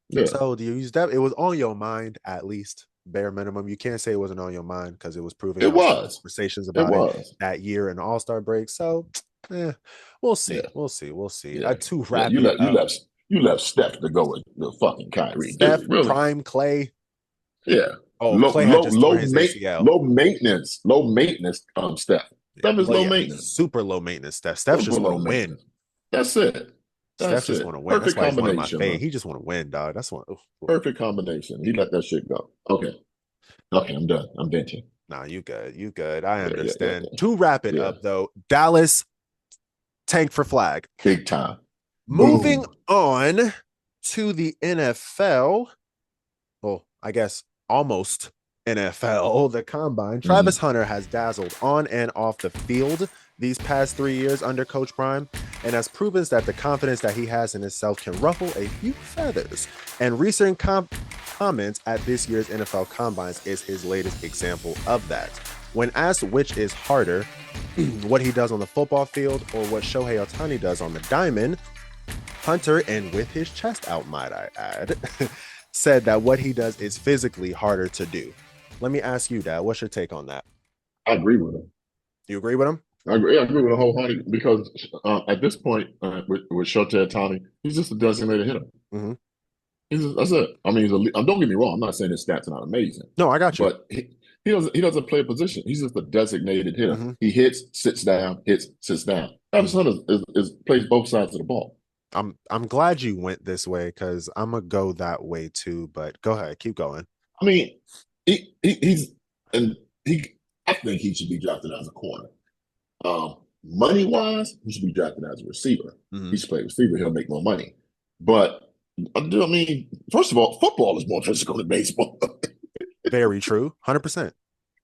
yeah, So do you use that? It was on your mind, at least bare minimum. You can't say it wasn't on your mind because it was proving it out was, conversations it about it was, that year in the All-Star break. So we'll see. yeah, We'll see. yeah, To yeah. wrap it up, You left Steph to go with the fucking Kyrie, Steph, dude. Really? prime Clay. Yeah. Oh, Clay had just tore his ACL. Low maintenance. Steph. Yeah, Steph is low he's maintenance. super low maintenance. Steph's Super just want low to win. maintenance. That's it. Steph That's just it. want to win. That's Perfect why he's one of my combination, faves. man. He just want to win, dog. That's one. Perfect combination. He let that shit go. Okay. Okay, I'm done. I'm venting. Nah, you good. You good. I understand. Yeah. To wrap it up, though, Dallas tank for flag. Big time. Moving Boom. on to the NFL. Well, I guess almost NFL, the combine. Travis Hunter has dazzled on and off the field these past 3 years under Coach Prime, and has proven that the confidence that he has in himself can ruffle a few feathers. And recent comments at this year's NFL Combines is his latest example of that. When asked which is harder, what he does on the football field or what Shohei Ohtani does on the diamond, Hunter, and with his chest out, might I add, said that what he does is physically harder to do. Let me ask you, Dad, what's your take on that? I agree with him. You agree with him? I agree with the whole honey because at this point with Shohei Ohtani, he's just a designated hitter. Mm-hmm. That's it. I mean, don't get me wrong. I'm not saying his stats are not amazing. No, I got you. But he doesn't play a position. He's just a designated hitter. Mm-hmm. He hits, sits down, hits, sits down. Travis Hunter plays both sides of the ball. I'm glad you went this way because I'm gonna go that way too. But go ahead, keep going. I mean, I think he should be drafted as a corner. Money wise, he should be drafted as a receiver. Mm-hmm. He should play receiver. He'll make more money. But I mean, first of all, football is more physical than baseball. Very true. 100%.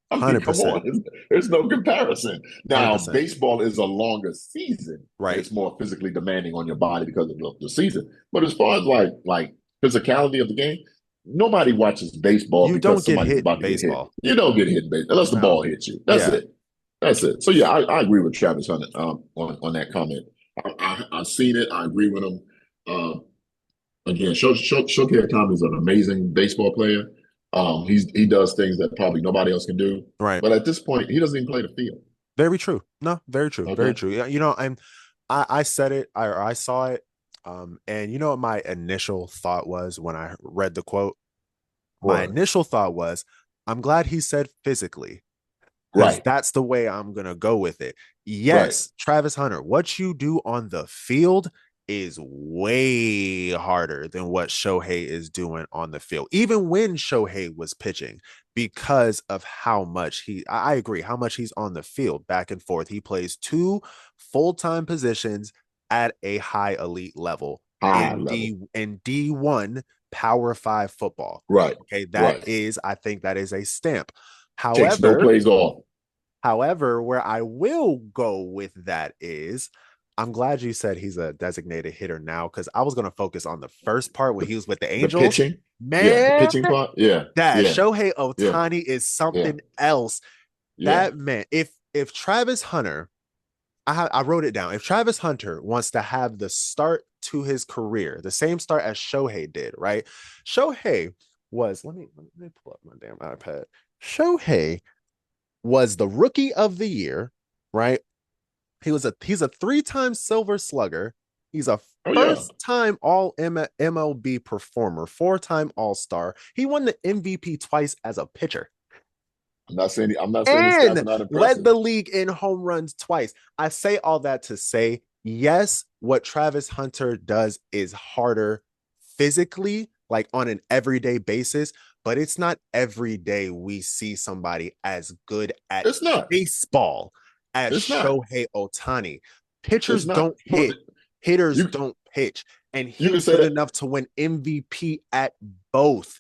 I mean, come on, there's no comparison. Now, 100%. Baseball is a longer season, right? It's more physically demanding on your body because of the season. But as far as like physicality of the game, nobody watches baseball. You don't get hit in baseball. You don't get hit in baseball unless the ball hits you. That's it. That's it. So yeah, I agree with Travis Hunter on that comment. I've seen it. I agree with him. Again, Shohei Ohtani is an amazing baseball player. He does things that probably nobody else can do. Right. But at this point, he doesn't even play the field. Very true. No, very true. Okay. Very true. You know, I said it, I saw it. And you know what my initial thought was when I read the quote? My initial thought was, I'm glad he said physically. Right. That's the way I'm gonna go with it. Yes, Travis Hunter, what you do on the field is way harder than what Shohei is doing on the field, even when Shohei was pitching, because of how much I agree, how much he's on the field back and forth. He plays 2 full-time positions at a high elite level in D1 Power 5 football. Right. Okay, that is, I think that is a stamp. However, takes no plays off. However, where I will go with that is, I'm glad you said he's a designated hitter now, because I was going to focus on the first part when he was with the Angels. The pitching? Man, the pitching part? Shohei Ohtani is something else. That man, if Travis Hunter, I wrote it down. If Travis Hunter wants to have the start to his career, the same start as Shohei did, right? Shohei was, let me pull up my damn iPad. Shohei was the rookie of the year, right? He's a 3-time Silver Slugger. He's a first-time All MLB performer, 4-time All-Star. He won the MVP twice as a pitcher. I'm not saying his stats are not impressive. Led the league in home runs twice. I say all that to say, yes, what Travis Hunter does is harder physically, like on an everyday basis, but it's not every day we see somebody as good at baseball as Shohei Ohtani. Pitchers don't hit, hitters don't pitch, and he's good enough to win MVP at both.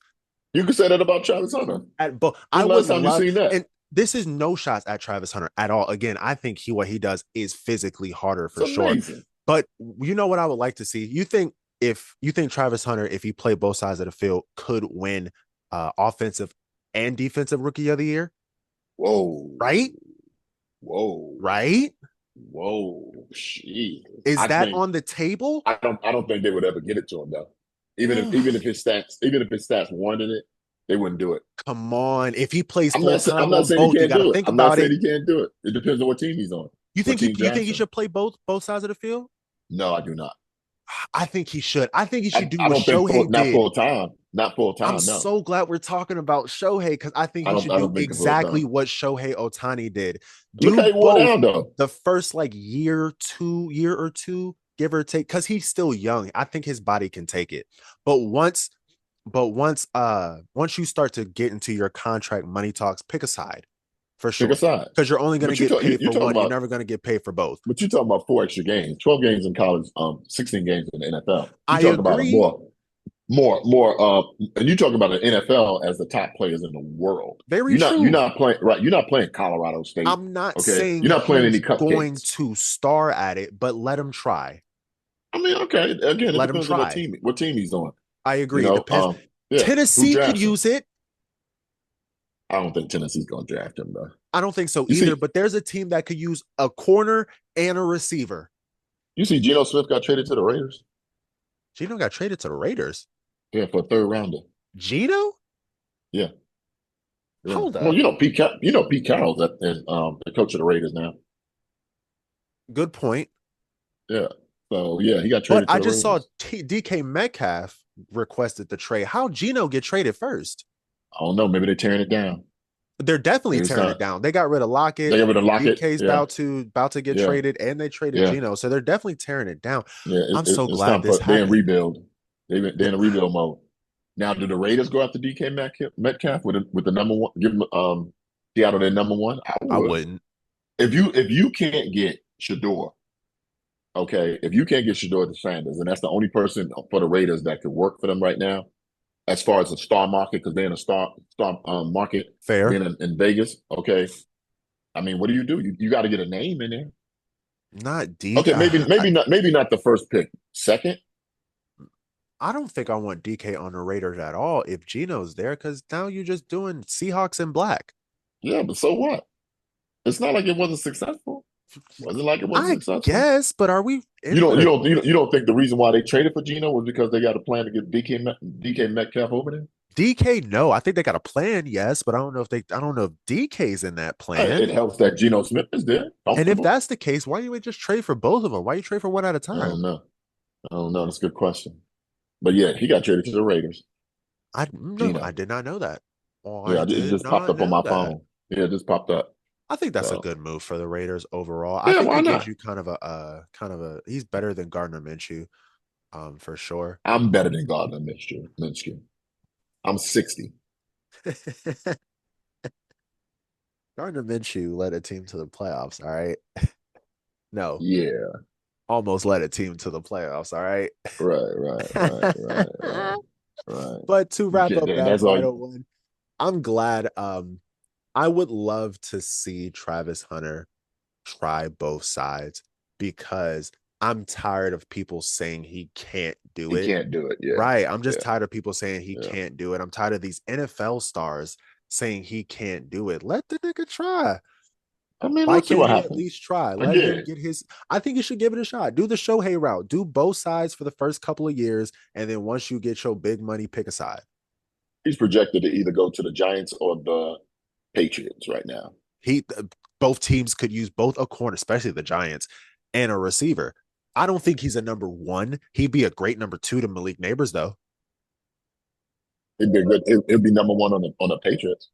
You can say that about Travis Hunter. At both. I would love, you seen that? And This is no shots at Travis Hunter at all. Again, I think what he does is physically harder for It's sure. amazing. But you know what I would like to see? You think Travis Hunter, if he played both sides of the field, could win offensive and defensive rookie of the year? Whoa. Right? Whoa. Right? Whoa. Jeez. Is that on the table? I don't think they would ever get it to him though. Even if his stats wanted it, they wouldn't do it. Come on. If he plays full time I'm not on saying both, he you can't got to do it. think I'm not about saying it. he can't do it. It depends on what team he's on. You think he should play both sides of the field? No, I do not. I think he should. I think he should do I what don't think Shohei did. not full time. Not full time. I'm no. so glad we're talking about Shohei because I think he should do exactly what Shohei Ohtani did. Look how he wore down though. The first year or two, give or take, because he's still young. I think his body can take it. But once you start to get into your contract money talks, pick a side. For sure. Pick a side. Because you're only going to get paid for one. You're never going to get paid for both. But you're talking about 4 extra games, 12 games in college, 16 games in the NFL. I agree. About more, and you talk about the NFL as the top players in the world. Very true. You're not playing right. You're not playing Colorado State. I'm not saying you're not playing any cupcakes. Going to star at it, but let him try. I mean, okay. Again, let him try. What team he's on. I agree. Tennessee could use it. I don't think Tennessee's going to draft him, though. I don't think so either, but there's a team that could use a corner and a receiver. You see Geno Smith got traded to the Raiders? Geno got traded to the Raiders? Yeah, for a third rounder. Geno? Yeah. Hold up. Well, Pete Carroll's the coach of the Raiders now. Good point. Yeah. So, yeah, he got traded to the Raiders. I just saw DK Metcalf requested the trade. How'd Geno get traded first? I don't know. Maybe they're tearing it down. They're definitely tearing it down. They got rid of Lockett. They got rid of Lockett. DK's about to get traded, and they traded Geno. So they're definitely tearing it down. Yeah, I'm so glad this happened. They're in rebuild. They're in a rebuild mode. Now, do the Raiders go after DK Metcalf with the number one? Give them Seattle their number one? I wouldn't. If you can't get Shador, okay, if you can't get Shador to Sanders, and that's the only person for the Raiders that could work for them right now, as far as the star market, because they're in a star market. Fair. In Vegas, okay. I mean, what do? You got to get a name in there. Not DK. Okay, maybe not the first pick. Second. I don't think I want DK on the Raiders at all if Geno's there, because now you're just doing Seahawks in black. Yeah, but so what? It's not like it wasn't successful. Was it like it wasn't successful? Yes, but are we? You don't think the reason why they traded for Geno was because they got a plan to get DK Metcalf over there? DK, no. I think they got a plan, yes, but I don't know if DK's in that plan. It helps that Geno Smith is there. And if that's the case, why do you just trade for both of them? Why you trade for one at a time? I don't know. That's a good question. But yeah, he got traded to the Raiders. I did not know that. It just popped up on my phone. Yeah, it just popped up. I think that's a good move for the Raiders overall. Yeah, I think why it not? gives you kind of a he's better than Gardner Minshew, for sure. I'm better than Gardner Minshew. I'm 60. Gardner Minshew led a team to the playoffs, all right? No. Yeah. Almost led a team to the playoffs, all right? Right. But to wrap up that final one, I'm glad. I would love to see Travis Hunter try both sides because I'm tired of people saying he can't do it. He can't do it, yeah. Right. I'm just tired of people saying he can't do it. I'm tired of these NFL stars saying he can't do it. Let the nigga try. I mean, why can't he at least try? Let him get his. I think you should give it a shot. Do the Shohei route. Do both sides for the first couple of years, and then once you get your big money, pick a side. He's projected to either go to the Giants or the Patriots right now. Both teams could use both a corner, especially the Giants, and a receiver. I don't think he's a number one. He'd be a great number two to Malik Neighbors, though. It'd be good. It'd be number one on the Patriots.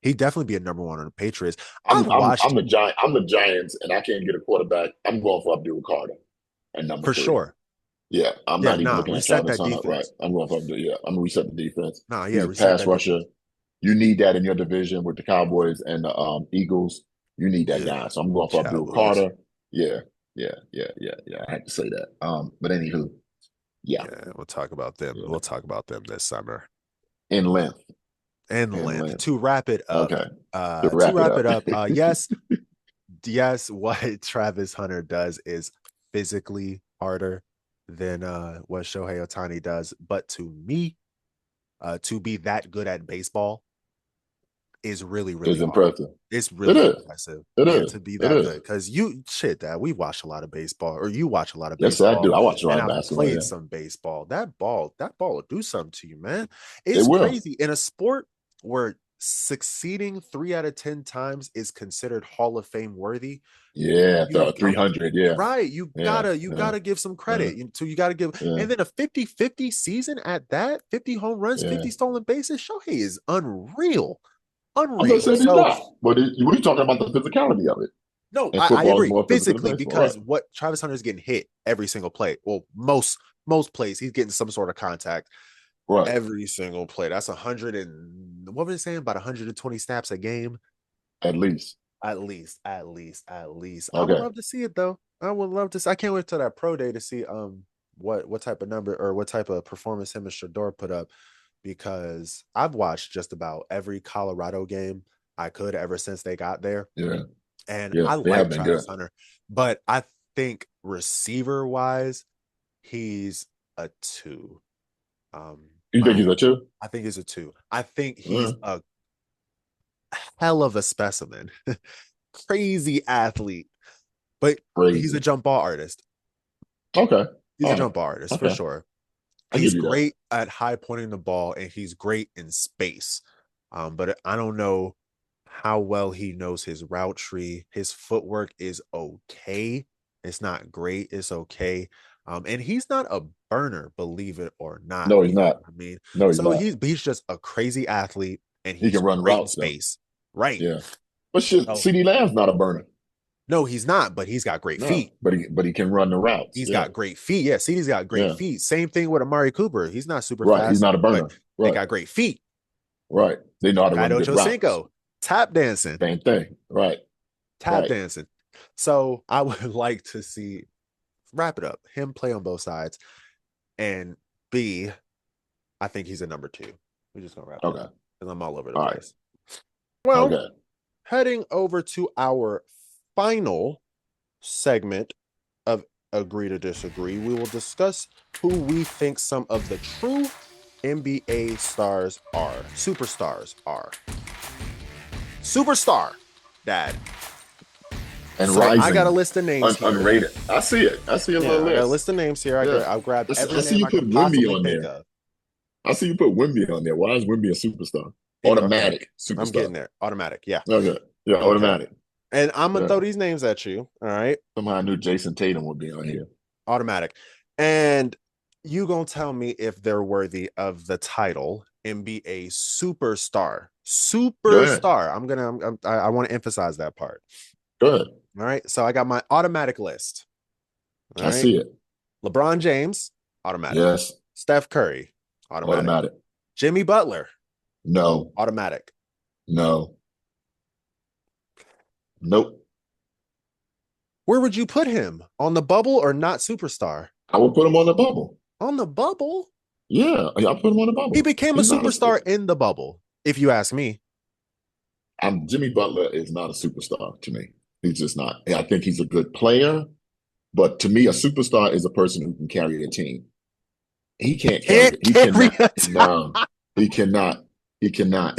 He'd definitely be a number one on the Patriots. I'm the Giants, and I can't get a quarterback. I'm going for Abdul Carter and number 3. Sure. Yeah, I'm not even looking at Travis Hunter. Right, I'm going for I'm gonna reset the defense. He's a pass rusher. You need that in your division with the Cowboys and the Eagles. You need that guy. So I'm going for Abdul Carter. Yeah. I had to say that. But anywho, yeah, we'll talk about them. We'll talk about them this summer. In length. Inland. To wrap it up. Okay. Yes. Yes, what Travis Hunter does is physically harder than what Shohei Ohtani does. But to me, to be that good at baseball is really, really hard. Impressive. It's really impressive. It is. To be that good. Because Dad, we watch a lot of baseball, or you watch a lot of baseball. Yes, I do. I watch a lot of basketball. I've played some baseball. That ball will do something to you, man. It's crazy. In a sport where succeeding 3 out of 10 times is considered Hall of Fame worthy. Yeah, 300. Yeah, right. You gotta give some credit. You gotta give, and then a 50-50 season at that, 50 home runs, 50 stolen bases. Shohei is unreal. I'm not saying he's not, but what are you talking about, the physicality of it? No, I agree physically, because what Travis Hunter is getting hit every single play. Well, most plays he's getting some sort of contact. Right. Every single play. That's 100 and what was it saying? About 120 snaps a game. At least. Okay. I would love to see it though. I would love to see. I can't wait till that pro day to see what type of number or what type of performance him and Shador put up, because I've watched just about every Colorado game I could ever since they got there. Yeah. And I like Travis Hunter. But I think receiver wise, he's a 2. You think he's a 2? I think he's a 2. I think he's a hell of a specimen. Crazy athlete, but he's a jump ball artist. Okay. He's a jump ball artist for sure. He's great at high pointing the ball, and he's great in space. But I don't know how well he knows his route tree. His footwork is okay. It's not great. It's okay. And he's not a burner, believe it or not. No, he's not. I mean, no, he's not. He's just a crazy athlete, and he can run routes space. Right. Yeah. But CeeDee Lamb's not a burner. No, he's not, but he's got great feet. But he can run the routes. He's got great feet. Yeah, CeeDee's got great feet. Same thing with Amari Cooper. He's not super fast. He's not a burner. They got great feet. Right. They know how to run good routes. Tap dancing. Same thing. Right. Tap dancing. So I would like to see, wrap it up, him play on both sides. And B, I think he's a number 2. We're just going to wrap it up because I'm all over the place. Right. Well, heading over to our final segment of Agree to Disagree, we will discuss who we think some of the true NBA stars are. Superstars are. Superstar, Dad. And so rising. I got a list of names. Unrated. I see it. I see a little list. I got a list of names here. I'll grab every name I can possibly think of. I see you put Wemby on there. Why is Wemby a superstar? Automatic superstar. I'm getting there. Automatic, yeah. Okay. Yeah, automatic. And I'm going to throw these names at you, all right? Somehow I knew Jason Tatum would be on here. Automatic. And you going to tell me if they're worthy of the title NBA superstar. Superstar. I want to emphasize that part. Go ahead. All right. So I got my automatic list. I see it. LeBron James, automatic. Yes. Steph Curry, automatic. Jimmy Butler. No. Automatic. No. Nope. Where would you put him? On the bubble or not superstar? I would put him on the bubble. On the bubble? Yeah, I put him on the bubble. He became a superstar in the bubble, if you ask me. Jimmy Butler is not a superstar to me. He's just not. I think he's a good player, but to me, a superstar is a person who can carry a team. He can't carry. He cannot. He cannot. He cannot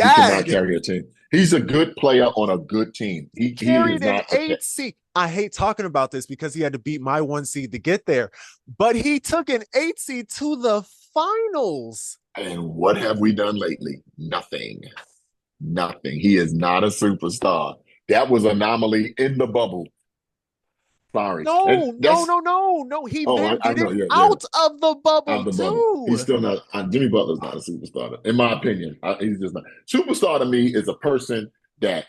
carry a team. He's a good player on a good team. He carried an 8 seed. I hate talking about this because he had to beat my 1 seed to get there, but he took an 8 seed to the finals. And what have we done lately? Nothing. He is not a superstar. That was an anomaly in the bubble. Sorry. No. He did it out of the bubble too. He's still not. Jimmy Butler's not a superstar, in my opinion. He's just not. Superstar to me is a person that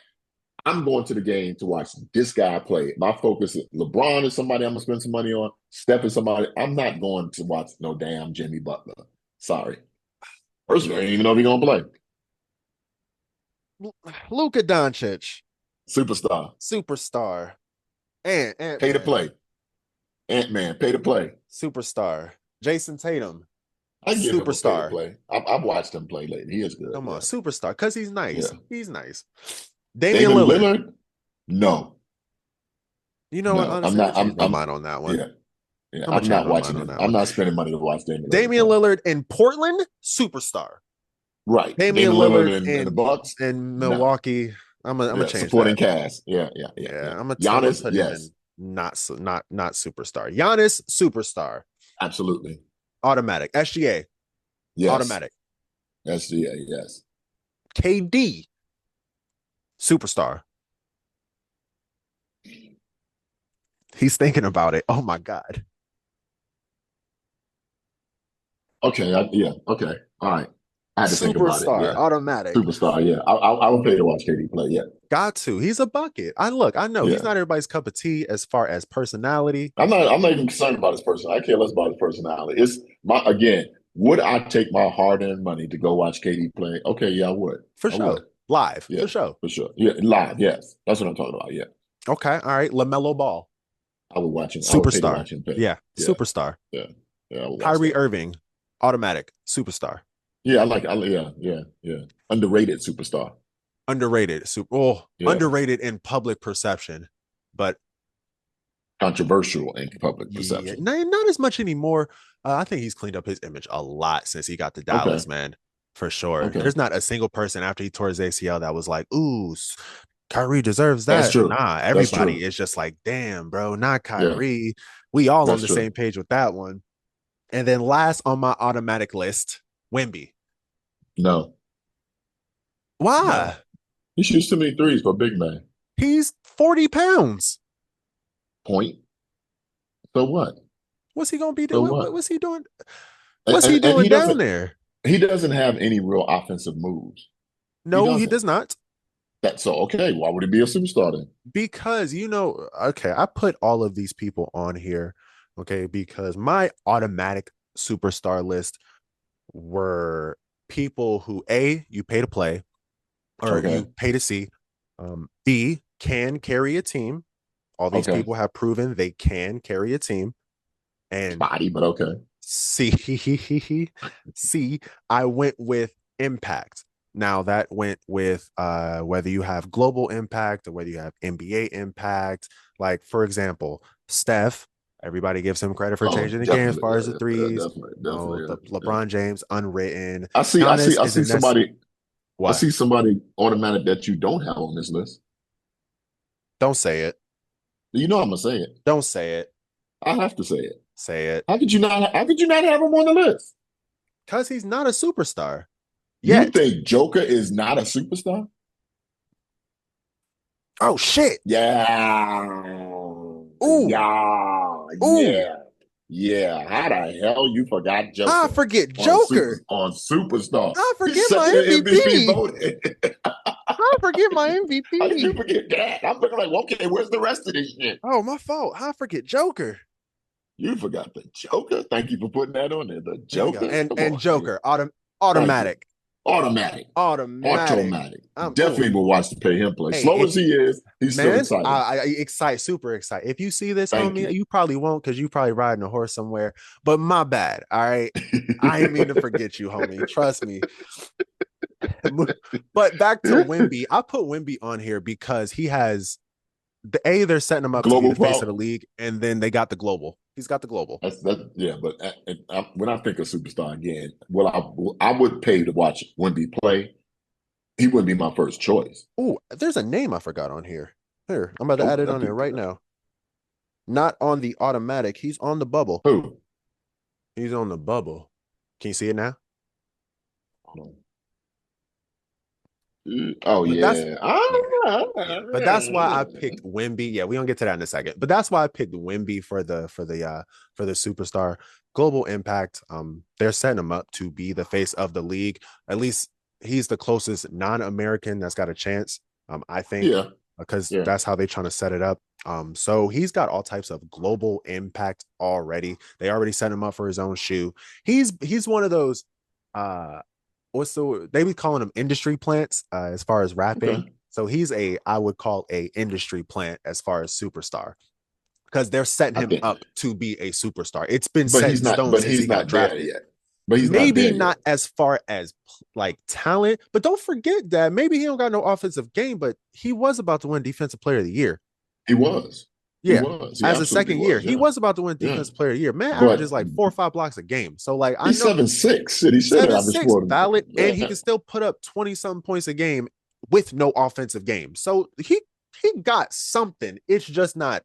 I'm going to the game to watch this guy play. My focus is LeBron is somebody I'm gonna spend some money on. Steph is somebody I'm not going to watch no damn Jimmy Butler. Sorry. First of all, I don't even know if he's gonna play. Luka Doncic. Superstar. Ant-Man. Pay to play. Ant-Man, pay to play. Superstar. Jason Tatum. I give him a pay to Superstar. play. I've watched him play lately. He is good. Come on, superstar, because he's nice. Yeah. He's nice. Damian Lillard? No. You know what? Honestly, I'm changing my mind on that one. Yeah. Yeah, I'm not watching him. I'm not spending money to watch Damian Lillard in Portland, superstar. Right. Damian Lillard in the Bucks and Milwaukee. I'm gonna change supporting that. cast. Yeah. I'm gonna Giannis, put him in not superstar. Giannis, superstar. Absolutely. Automatic. SGA. Yes. Automatic. SGA, yes. KD, superstar. He's thinking about it. Oh my God. Okay. Okay. All right. I had to think about it. Yeah. Automatic. Superstar. Yeah. I would pay to watch KD play. Yeah. Got to. He's a bucket. I know he's not everybody's cup of tea as far as personality. I'm not even concerned about his personality. I care less about his personality. It's would I take my hard-earned money to go watch KD play? Okay, yeah, I would. For sure. Live. Yeah, for sure. For sure. Yeah, live, yes. That's what I'm talking about. Yeah. Okay. All right. LaMelo Ball. I would watch him. Superstar. Yeah. Superstar. Yeah. Kyrie Irving. Automatic. Superstar. Yeah, yeah. Underrated superstar. Underrated. Underrated in public perception, but controversial in public perception. Not as much anymore. I think he's cleaned up his image a lot since he got to Dallas, man. For sure. Okay. There's not a single person after he tore his ACL that was like, ooh, Kyrie deserves that. That's true. Nah, everybody is just like, damn, bro, not Kyrie. Yeah. We all on the same page with that one. And then last on my automatic list, Wemby. No. Why? No. He shoots too many threes for a big man. He's 40 pounds. Point. So what? What's he going to be doing? What's he doing? What's he doing down there? He doesn't have any real offensive moves. No, he does not. Okay. Why would he be a superstar then? Because, I put all of these people on here, okay, because my automatic superstar list were people who, A, you pay to play, or you pay to see, B, can carry a team. All these people have proven they can carry a team. And body, but okay. C, I went with impact. Now that went with whether you have global impact or whether you have NBA impact. Like, for example, Steph, everybody gives him credit for changing the game as far as the threes. Definitely. LeBron James, unwritten. I see somebody. What? I see somebody automatic that you don't have on this list. Don't say it. You know I'm gonna say it. Don't say it. I have to say it. Say it. How could you not have him on the list? Because he's not a superstar. You think Joker is not a superstar? Oh shit! Yeah. Ooh. Yeah. Ooh. Yeah. How the hell you forgot Joker? I forget Joker on Superstar. I forget my MVP voting. I forget my MVP. How did you forget that? I'm looking like, okay, where's the rest of this shit? Oh, my fault. I forget Joker. You forgot the Joker. Thank you for putting that on there. The Joker and Joker. Automatic. Automatic. I'm definitely will watch to pay him play. Slow as he is, he's still excited. Super excited. If you see this on me, you probably won't because you probably riding a horse somewhere. But my bad. All right. I ain't mean to forget you, homie. Trust me. But back to Wemby. I put Wemby on here because he has they're setting him up global to be the face of the league, and then they got the global. He's got the global. But when I think of superstar again, I would pay to watch Wemby play. He wouldn't be my first choice. Oh, there's a name I forgot on here. Here, I'm about to add it on there right now. Not on the automatic. He's on the bubble. Who? He's on the bubble. Can you see it now? Hold on. Oh, but that's why I picked Wemby. Yeah, we don't get to that in a second. But that's why I picked Wemby for the superstar global impact. They're setting him up to be the face of the league. At least he's the closest non-American that's got a chance. I think. Yeah. Because that's how they're trying to set it up. So he's got all types of global impact already. They already set him up for his own shoe. He's one of those they be calling him industry plants as far as rapping. Okay. So he's I would call a industry plant as far as superstar, because they're setting him up to be a superstar. It's been set in stone since he got drafted. Yet. But he's not maybe there not yet. as far as like talent, but don't forget that maybe he don't got no offensive game, but he was about to win Defensive Player of the Year. He was. Yeah. He As a absolutely second year, was. he Yeah. was about to win Yeah. Defensive Player of the Year. Man averages But like 4 or 5 blocks a game. So like I he's know 7'6", and he should have averaged 7'6", more than valid, and he that. can still put up 20-something points a game with no offensive game. So he got something. It's just not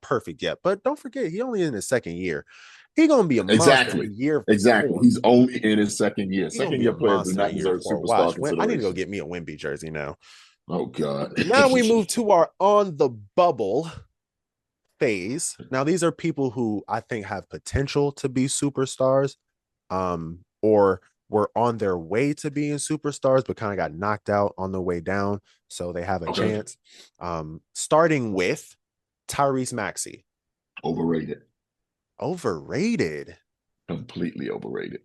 perfect yet. But don't forget, he only in his second year. He gonna be a monster in year Exactly. 4. He's only in his second year. He gonna Second be a year players do monster not in year deserve 4. superstar Watch, I need to go consideration. get me a Wemby jersey now. Oh God. Now we move to our on the bubble phase. Now these are people who I think have potential to be superstars, or were on their way to being superstars, but kind of got knocked out on the way down, so they have a chance. Starting with Tyrese Maxey. Overrated. Overrated. Completely overrated.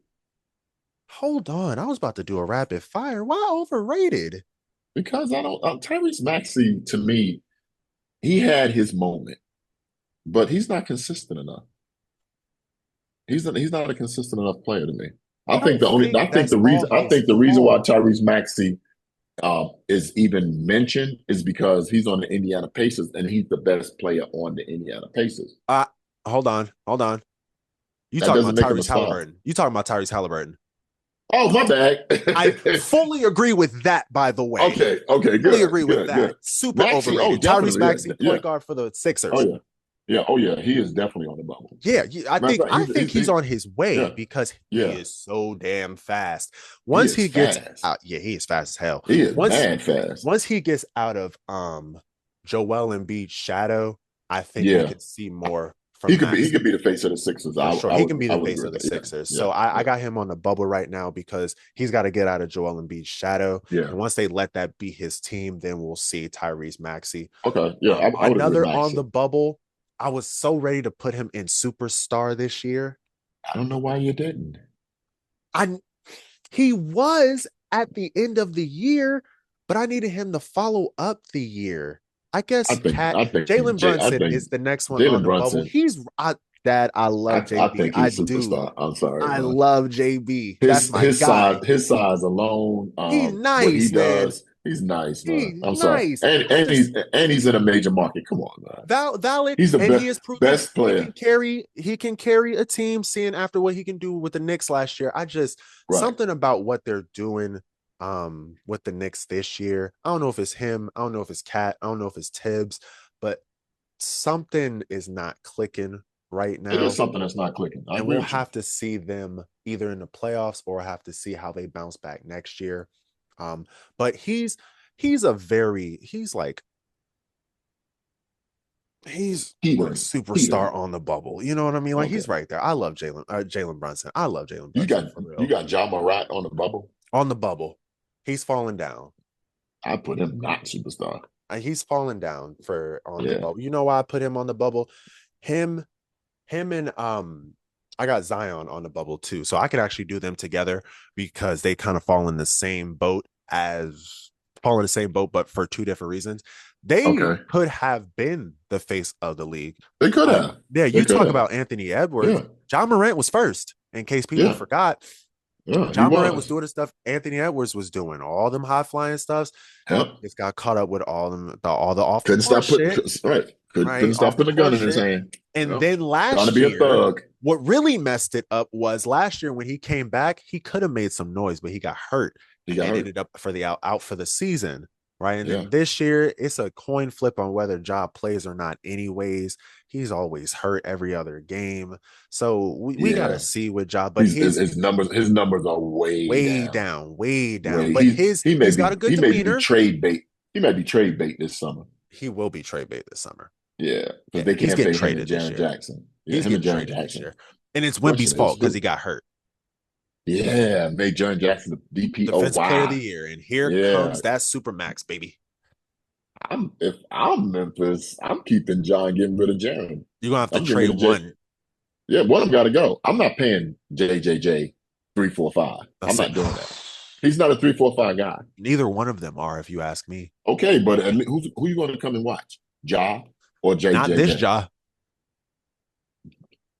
Hold on, I was about to do a rapid fire. Why overrated? Because I don't. Tyrese Maxey, to me, he had his moment, but he's not consistent enough. He's not a consistent enough player to me. I think the reason why Tyrese Maxey is even mentioned is because he's on the Indiana Pacers and he's the best player on the Indiana Pacers. Hold on. You That talking doesn't about make him a Tyrese star. Halliburton? You talking about Tyrese Halliburton? Oh, my bad. I fully agree with that, by the way. Okay, good. Fully agree with Good, that. good. Super Maxey, overrated. Tyrese Maxey, point guard for the Sixers. Oh yeah, he is definitely on the bubble. Yeah, I think he's on his way because he is so damn fast. Once he gets out, he is fast as hell. He is mad fast. Once he gets out of Joel Embiid's shadow, I think we could see more. He could be the face of the Sixers. Sure, he can be the face of the Sixers. So I got him on the bubble right now because he's got to get out of Joel Embiid's shadow. Yeah. And once they let that be his team, then we'll see Tyrese Maxey. Okay. Yeah. Another on the bubble. I was so ready to put him in superstar this year. I don't know why you didn't. He was at the end of the year, but I needed him to follow up the year. I guess Jalen Brunson is the next one on the bubble. I love JB. I think he's superstar. I'm sorry. I love JB. That's my guy. His size alone. He's nice, what he man. Does, he's nice, man. I'm nice. sorry. And he's in a major market. Come on, man. Valid. He's the he is proven best player. He can carry a team, seeing after what he can do with the Knicks last year. Something about what they're doing with the Knicks this year. I don't know if it's him. I don't know if it's Cat. I don't know if it's Tibbs, but something is not clicking right now. It is something that's not clicking. And we'll have to see them either in the playoffs or have to see how they bounce back next year. But he's like superstar on the bubble. You know what I mean? Like he's right there. I love Jalen Brunson. I love Jalen Brunson. You got Ja Morant on the bubble? On the bubble. He's falling down. I put him not superstar. He's falling down the bubble. You know why I put him on the bubble? Him and I got Zion on the bubble too. So I could actually do them together because they kind of fall in the same boat, but for two different reasons. They could have been the face of the league. They could have. You talk about Anthony Edwards. Yeah. John Morant was first, in case people forgot. Yeah, John Morant was doing the stuff Anthony Edwards was doing, all them high flying stuffs. Yep. It's got caught up with all the off the couldn't stop couldn't stop putting a gun in his hand. And then last year, be a thug. What really messed it up was last year when he came back, he could have made some noise, but he got hurt. Ended up for the out for the season. Right. And then this year, it's a coin flip on whether Ja plays or not, anyways. He's always hurt every other game. So we got to see with Ja. But his numbers are way down. But he's got a good demeanor. He may be trade bait. He might be trade bait this summer. He will be trade bait this summer. Yeah. Because they can't pay him and Jaren Jackson. He's getting traded this year. And it's Wemby's fault because he got hurt. Yeah, made Jaren Jackson the DPOY. Defensive Player of the Year. And here comes that Supermax, baby. If I'm Memphis, I'm keeping John, getting rid of Jaren. You're going to have to trade one. Yeah, one of them got to go. I'm not paying JJJ 3, 4, 5. I'm not doing that. He's not a 3, 4, 5 guy. Neither one of them are, if you ask me. Okay, but who you going to come and watch? Ja or JJJ? Not this Ja.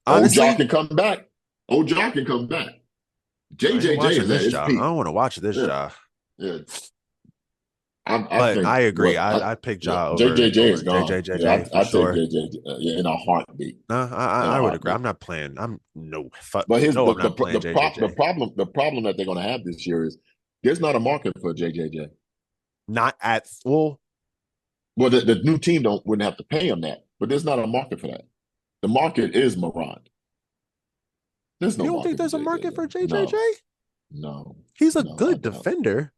Honestly, Ja can come back. Ja can come back. JJJ is at his I peak. don't want to watch this Yeah, Ja. yeah. I But think I agree. what I'd pick Ja JJJ is over gone. Yeah, JJJ for I take sure. JJ in a heartbeat. No, In a I would agree. heartbeat. I'm not playing. I'm no fuck. But his No, I'm not playing JJJ. the problem that they're going to have this year is there's not a market for JJJ. Not at full. Well, the new team wouldn't have to pay him that, but there's not a market for that. The market is Moran. There's no You don't think market for there's a market JJJ. for JJJ? No, He's a no, I good don't. defender.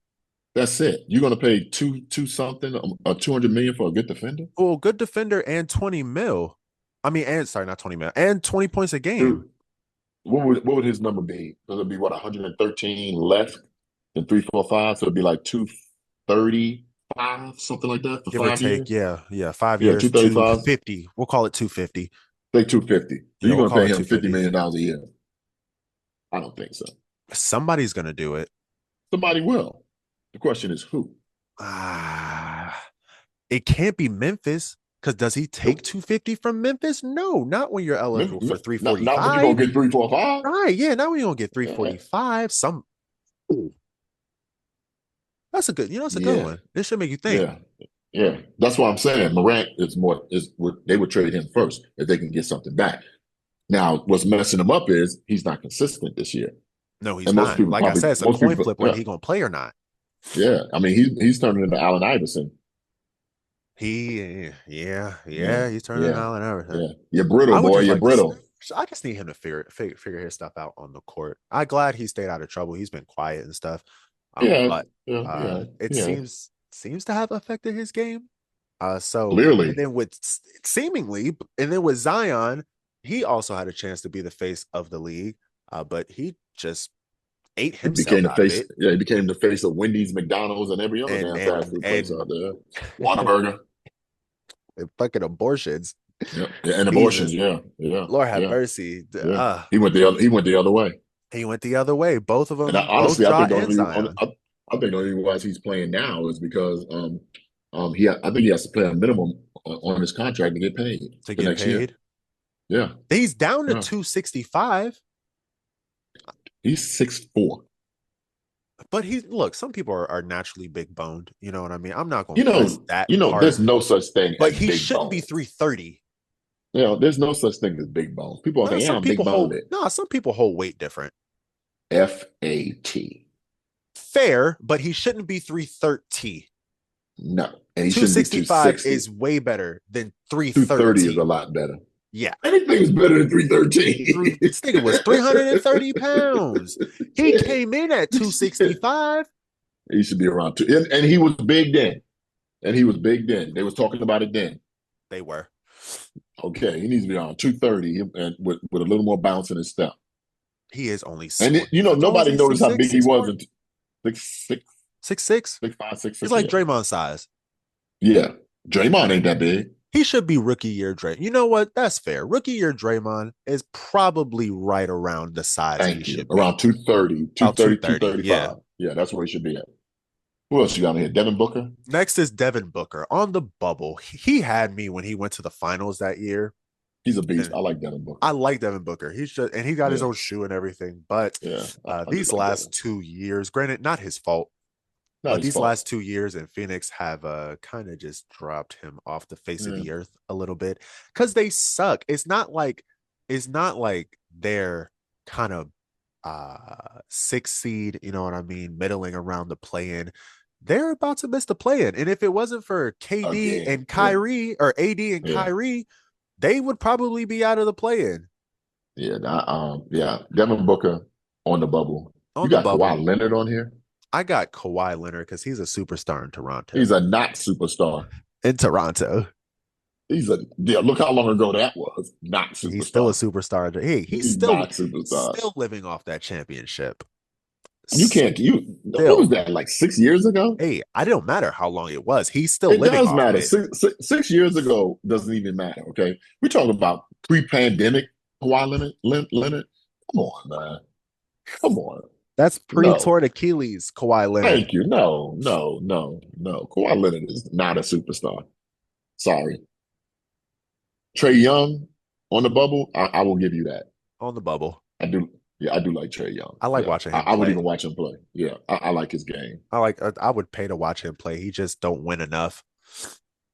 That's it. You're going to pay two something, 200 million for a good defender? Well, good defender and 20 mil. I mean, and sorry, not 20 mil, and 20 points a game. Dude, what would his number be? It'll be what, 113 less than 345, so it'd be like 235, something like that for Give or 5 take, years. yeah, 5 years, 235. 250. We'll call it 250. Say 250. So Yeah, you're we'll going to call pay it him $50 250. million a year? I don't think so. Somebody's gonna do it. Somebody will. The question is who? It can't be Memphis, because does he take 250 from Memphis? No, not when you're eligible for 345. Not when you're going to get 345. Right, yeah, not when you're going to get 345. That's a good, that's a good one. This should make you think. Yeah. That's what I'm saying. Morant they would trade him first if they can get something back. Now, what's messing him up is he's not consistent this year. No, he's not. Like I said, it's a coin flip whether he's going to play or not. Yeah, I mean he's turning into Allen Iverson. He's turning into Allen Iverson. Yeah, you're brittle, boy. You're brittle. I just need him to figure his stuff out on the court. I'm glad he stayed out of trouble. He's been quiet and stuff. It seems to have affected his game. So clearly, and then with Zion, he also had a chance to be the face of the league, but he just ate himself. He became the face. Yeah, he became the face of Wendy's, McDonald's, and every other damn fast food place out there. Whataburger. And fucking abortions. Yeah, and abortions. Yeah. Lord have mercy. Yeah. He went the other way. He went the other way. Both of them. And honestly, I think the only reason why he's playing now is because I think he has to play a minimum on his contract to get paid. To get paid. Yeah. He's down to 265. He's 6'4". But some people are naturally big boned. You know what I mean? I'm not going to press that. There's no such thing. But he shouldn't be 330. There's no such thing as big bone. People are saying, big boned. Some people hold weight different. FAT. Fair, but he shouldn't be 330. No. And he 265 is way better than 330. 230 is a lot better. Yeah. Anything is better than 313. This nigga was 330 pounds. He came in at 265. He should be around 2. And he was big then. They was talking about it then. They were. Okay, he needs to be around 230 and with a little more bounce in his step. He is only 6. And nobody noticed how big he was. 6'6". 6'6". 6'5", 6'6". He's like Draymond size. Yeah. Draymond ain't that big. He should be rookie year Draymond. You know what? That's fair. Rookie year Draymond is probably right around the size he should be. Around 230, 235. Yeah, that's where he should be at. Who else you got in here? Devin Booker? Next is Devin Booker on the bubble. He had me when he went to the finals that year. He's a beast. I like Devin Booker. I like Devin Booker. He got his own shoe and everything. But these last 2 years, granted, not his fault. Last 2 years in Phoenix have kind of just dropped him off the face of the earth a little bit because they suck. It's not like they're kind of 6th seed, you know what I mean, middling around the play-in. They're about to miss the play-in, and if it wasn't for KD and Kyrie or AD and Kyrie, they would probably be out of the play-in. Devin Booker on the bubble. You got Kawhi Leonard on here? I got Kawhi Leonard because he's a superstar in Toronto. He's a not superstar. In Toronto. Look how long ago that was. Not superstar. He's still a superstar. Hey, he's still living off that championship. What was that, like 6 years ago? Hey, I don't matter how long it was. He's still living off it. It does matter. 6 years ago doesn't even matter, okay? We're talking about pre-pandemic Kawhi Leonard. Come on, man. Come on. That's pre-torn Achilles, Kawhi Leonard. Thank you. No. Kawhi Leonard is not a superstar. Sorry. Trae Young on the bubble, I will give you that. On the bubble. I do. Yeah, I do like Trae Young. I like Yeah, watching him I would play. even watch him play. Yeah, I like his game. I would pay to watch him play. He just don't win enough.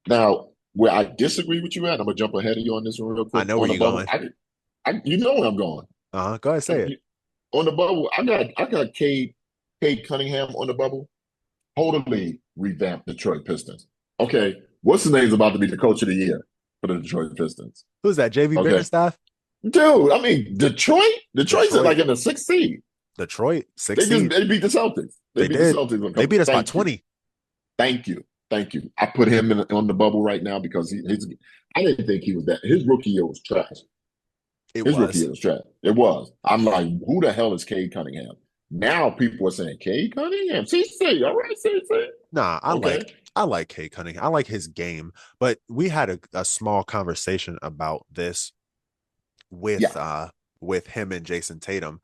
Now, where I disagree with you at, I'm gonna jump ahead of you on this one real I quick. know where On the you're bubble, going. you know where I'm going. Go ahead, say it. On the bubble, I got Cade Cunningham on the bubble. Totally revamped Detroit Pistons. Okay, what's his name's about to be the coach of the year for the Detroit Pistons? Who's that? JV Okay, Bickerstaff? dude. I mean, Detroit's like in the sixth seed. Detroit, six seed. They beat the Celtics. They beat did. the Celtics. They beat us by 20. Thank you. Thank you. I put him on the bubble right now because I didn't think he was that. His rookie year was trash. His rookie year was trash. It was. I'm like, who the hell is Cade Cunningham? Now people are saying, Cade Cunningham? CC, all right, CC. Nah, I like Cade Cunningham. I like his game. But we had a small conversation about this with him and Jason Tatum.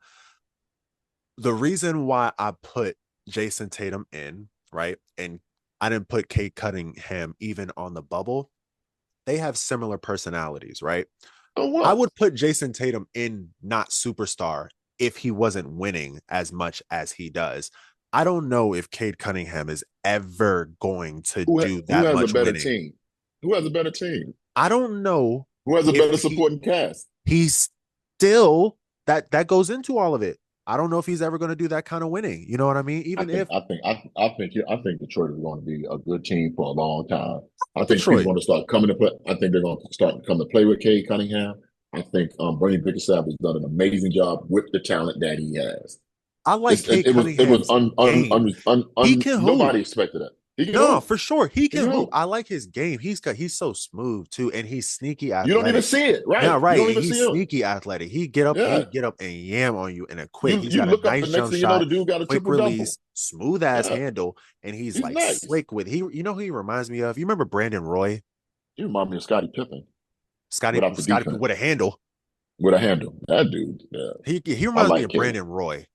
The reason why I put Jason Tatum in, right, and I didn't put Cade Cunningham even on the bubble, they have similar personalities, right? I would put Jason Tatum in not superstar if he wasn't winning as much as he does. I don't know if Cade Cunningham is ever going to do that much winning. Team? Who has a better team? I don't know. Who has a better supporting cast? He's still that goes into all of it. I don't know if he's ever going to do that kind of winning. You know what I mean? I think Detroit is going to be a good team for a long time. I think people going to start coming to play. I think they're going to start coming to play with Cade Cunningham. I think Bernie Bickerstaff has done an amazing job with the talent that he has. I like Cade Cunningham. He can hoop. Nobody expected that. For sure. He can hoop. I like his game. He's so smooth too, and he's sneaky athletic. You don't even see it, right? Yeah, right. He's sneaky athletic. He get up and yam on you in a quick. He's got a nice jump shot, the dude got a quick release, smooth ass handle, and he's like nice. Slick with who he reminds me of. You remember Brandon Roy? You remind me of Scottie Pippen. Scottie with a handle. With a handle. That dude. Yeah. He reminds me of Brandon Roy.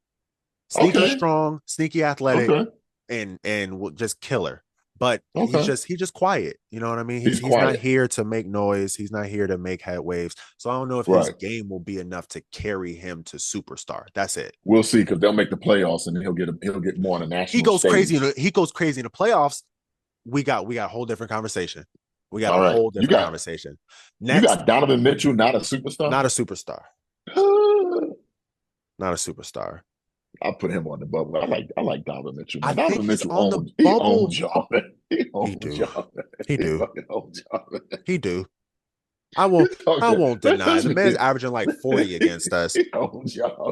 Sneaky strong, sneaky athletic, and just killer. But he's just quiet. You know what I mean? He's not here to make noise. He's not here to make head waves. So I don't know if his game will be enough to carry him to superstar. That's it. We'll see, because they'll make the playoffs and he'll get more on the national stage. He goes crazy in the playoffs. We got a whole different conversation. We got a whole different conversation. Next, you got Donovan Mitchell, not a superstar? Not a superstar. Not a superstar. I put him on the bubble. I like Donovan Mitchell. Donovan Mitchell on the bubble. He do. I won't deny. The man's averaging like 40 against us.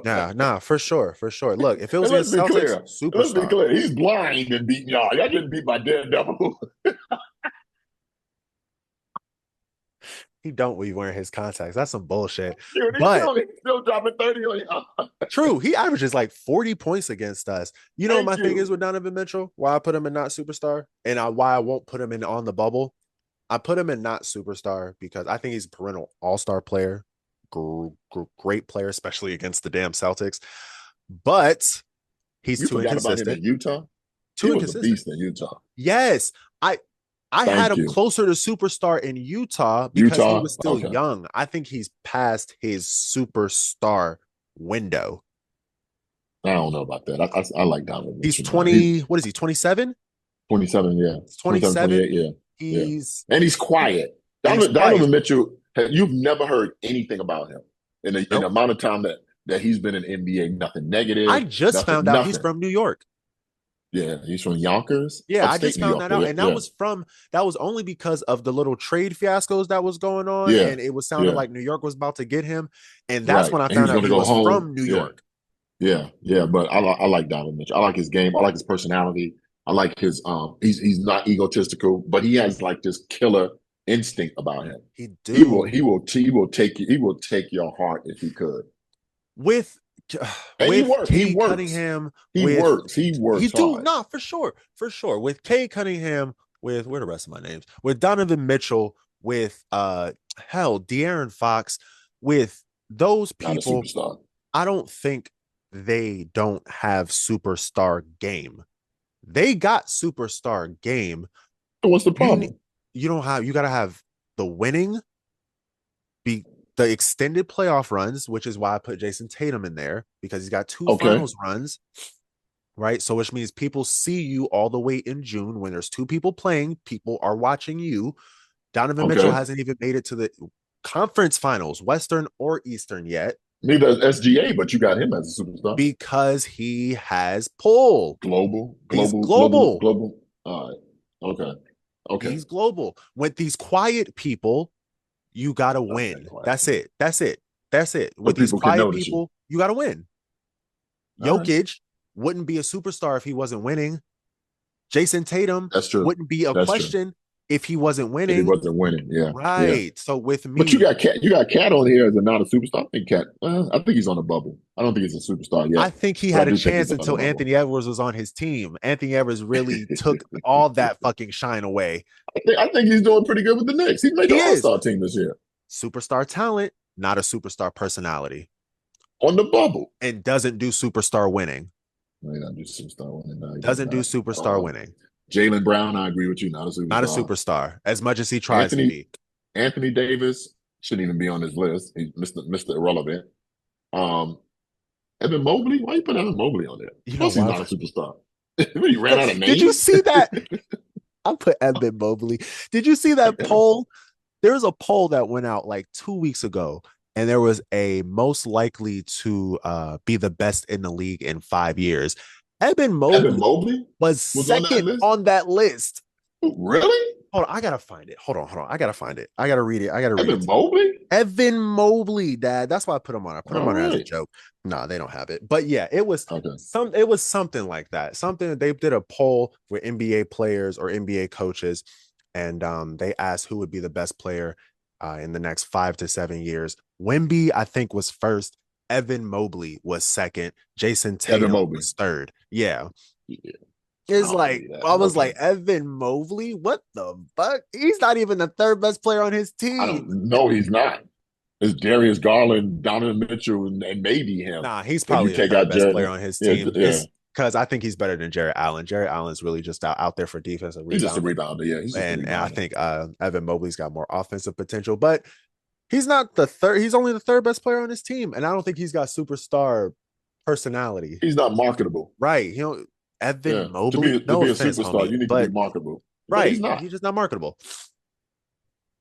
Nah, for sure. Look, if it was against Celtics, superstar. Let's be clear. He's blind and beating y'all. Y'all getting beat by Daredevil. He don't be wearing his contacts. That's some bullshit. Dude, he's still dropping 30 on y'all. True. He averages like 40 points against us. You know what my thing is with Donovan Mitchell? Why I put him in not superstar and why I won't put him in on the bubble? I put him in not superstar because I think he's a perennial all-star player. Great player, especially against the damn Celtics. But he's too inconsistent. About him in Utah? Too inconsistent. He was a beast in Utah. Yes. I had him closer to superstar in Utah because he was still young. I think he's past his superstar window. I don't know about that. I like Donovan. He's 20. What is he? 27? 27. Yeah. 27. Yeah. He's quiet. Donovan Mitchell. You've never heard anything about him in the amount of time that he's been in NBA. Nothing negative. I just found out he's from New York. Yeah, he's from Yonkers. Yeah, I just found that out, and that was only because of the little trade fiascos that was going on, and it was sounding like New York was about to get him, and that's when I found out he was from New York. Yeah, but I like Donovan Mitchell. I like his game. I like his personality. I like his he's not egotistical, but he has like this killer instinct about him. He will take your heart if he could. With Cade Cunningham, he works. He do not for sure. With Cade Cunningham, with where the rest of my names, with Donovan Mitchell, with De'Aaron Fox, with those people, I don't think they don't have superstar game. They got superstar game. What's the problem? You gotta have the winning. the extended playoff runs, which is why I put Jason Tatum in there, because he's got 2 finals runs, right? So which means people see you all the way in June when there's 2 people playing. People are watching you. Donovan Mitchell hasn't even made it to the conference finals, Western or Eastern yet. Neither SGA, but you got him as a superstar. Because he has pull. Global. All right. Okay. He's global. With these quiet people, you got to win. That's it. With these quiet people, you got to win. Jokic wouldn't be a superstar if he wasn't winning. Jason Tatum wouldn't be a question if he wasn't winning. If he wasn't winning, yeah. Right. Yeah. So with me, but you got Cat on here as not a superstar. I think he's on the bubble. I don't think he's a superstar yet. I think he had a chance until Anthony Edwards was on his team. Anthony Edwards really took all that fucking shine away. I think he's doing pretty good with the Knicks. He's making an all-star team this year. Superstar talent, not a superstar personality. On the bubble. And doesn't do superstar winning. No, he doesn't do superstar winning. No, doesn't do superstar winning. Jaylen Brown, I agree with you. Not a superstar. Not a superstar, as much as he tries to be. Anthony Davis shouldn't even be on this list. He's Mr. Irrelevant. Evan Mobley? Why you put Evan Mobley on there? Of course he's not a superstar. He ran out of names. Did you see that? I put Evan Mobley. Did you see that poll? There was a poll that went out like 2 weeks ago, and there was a most likely to be the best in the league in 5 years. Evan Mobley was second on that list. Really? Hold on, I gotta find it. Hold on. I gotta find it. I gotta read it. Evan Mobley? Evan Mobley, Dad. That's why I put him on. I put him on as a joke. Nah, they don't have it. But yeah, it was it was something like that. Something they did a poll with NBA players or NBA coaches, and they asked who would be the best player in the next 5 to 7 years. Wemby, I think, was first. Evan Mobley was second. Jason Tatum was third. Yeah. It's like, I was like, Evan Mobley? What the fuck? He's not even the 3rd best player on his team. No, he's not. It's Darius Garland, Donovan Mitchell, and maybe him. Nah, he's probably the 3rd best player on his team. Because I think he's better than Jarrett Allen. Jarrett Allen's really just out there for defensive rebounding. He's just a rebounder, yeah. And I think Evan Mobley's got more offensive potential, but he's not the 3rd. He's only the 3rd best player on his team, and I don't think he's got superstar personality. He's not marketable, right? Evan Mobley. To be a superstar, you need to be marketable, right? He's just not marketable,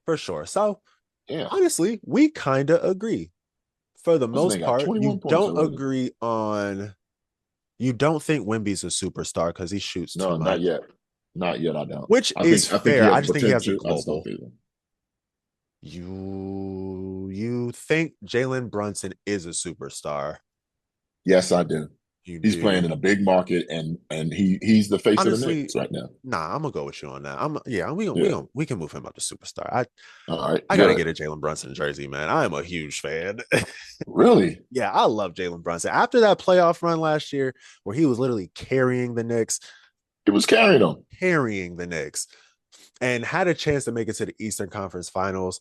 for sure. So, honestly, we kind of agree for the most part. You don't agree on. You don't think Wemby's a superstar because he shoots too much. Not yet. Not yet. I don't. Which is fair. I just think he has a global. You think Jalen Brunson is a superstar? Yes, I do. He's playing in a big market, and he's the face of the Knicks right now. Nah, I'm gonna go with you on that. We can move him up to superstar. All right, I gotta get a Jalen Brunson jersey, man. I am a huge fan. Really? Yeah, I love Jalen Brunson. After that playoff run last year, where he was literally carrying the Knicks, carrying the Knicks, and had a chance to make it to the Eastern Conference Finals.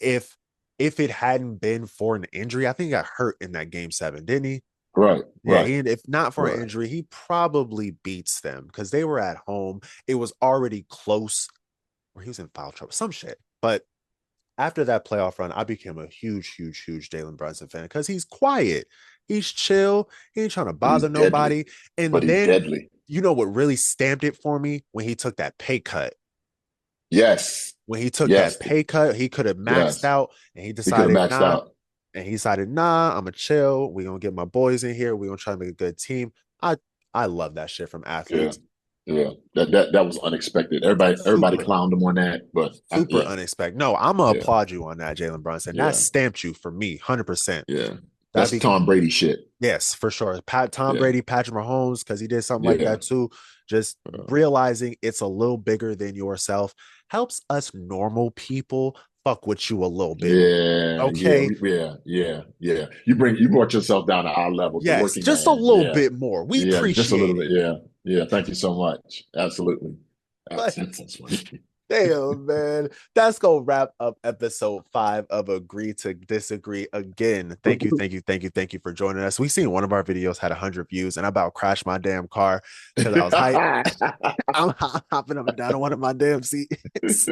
If it hadn't been for an injury, I think he got hurt in that Game 7, didn't he? Right. And if not for an injury, he probably beats them because they were at home. It was already close, or he was in foul trouble, some shit. But after that playoff run, I became a huge Jalen Brunson fan because he's quiet. He's chill. He ain't trying to bother nobody. And then, you know what really stamped it for me? When he took that pay cut. Yes. When he took that pay cut, he could have maxed out, and he decided And he decided, nah, I'm going to chill. We're going to get my boys in here. We're going to try to make a good team. I love that shit from athletes. Yeah. That was unexpected. Everybody clowned him on that, but super unexpected. No, I'm going to applaud you on that, Jalen Brunson. That stamped you for me, 100%. Yeah. That's Tom Brady shit. Yes, for sure. Tom Brady, Patrick Mahomes, because he did something like that too. Just realizing it's a little bigger than yourself helps us normal people fuck with you a little bit. Yeah. Okay. Yeah. You brought yourself down to our level. Yes, just a little bit more. We appreciate just a little bit. Yeah. Thank you so much. Absolutely. That's funny. Damn, man. That's gonna wrap up episode 5 of Agree to Disagree. Again, thank you for joining us. We seen one of our videos had 100 views, and I about crashed my damn car because I was hyped. I'm hopping up and down on one of my damn seats.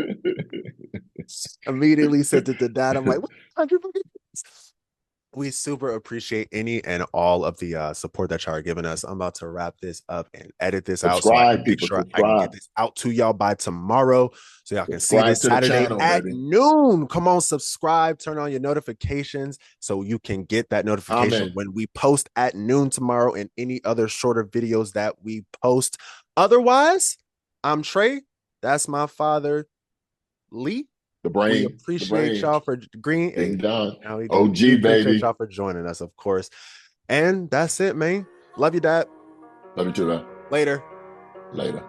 Immediately sent it to Dad. I'm like, what 100 fucking views. We super appreciate any and all of the support that y'all are giving us. I'm about to wrap this up and edit this out so I can make sure I can get this out to y'all by tomorrow so y'all can see this Saturday at noon. Come on, subscribe, turn on your notifications so you can get that notification when we post at noon tomorrow and any other shorter videos that we post. Otherwise, I'm Trey. That's my father, Lee. The brain. We appreciate y'all for Green. OG, we appreciate baby. y'all for joining us, of course. And that's it, man. Love you, Dad. Love you too, man. Later. Later.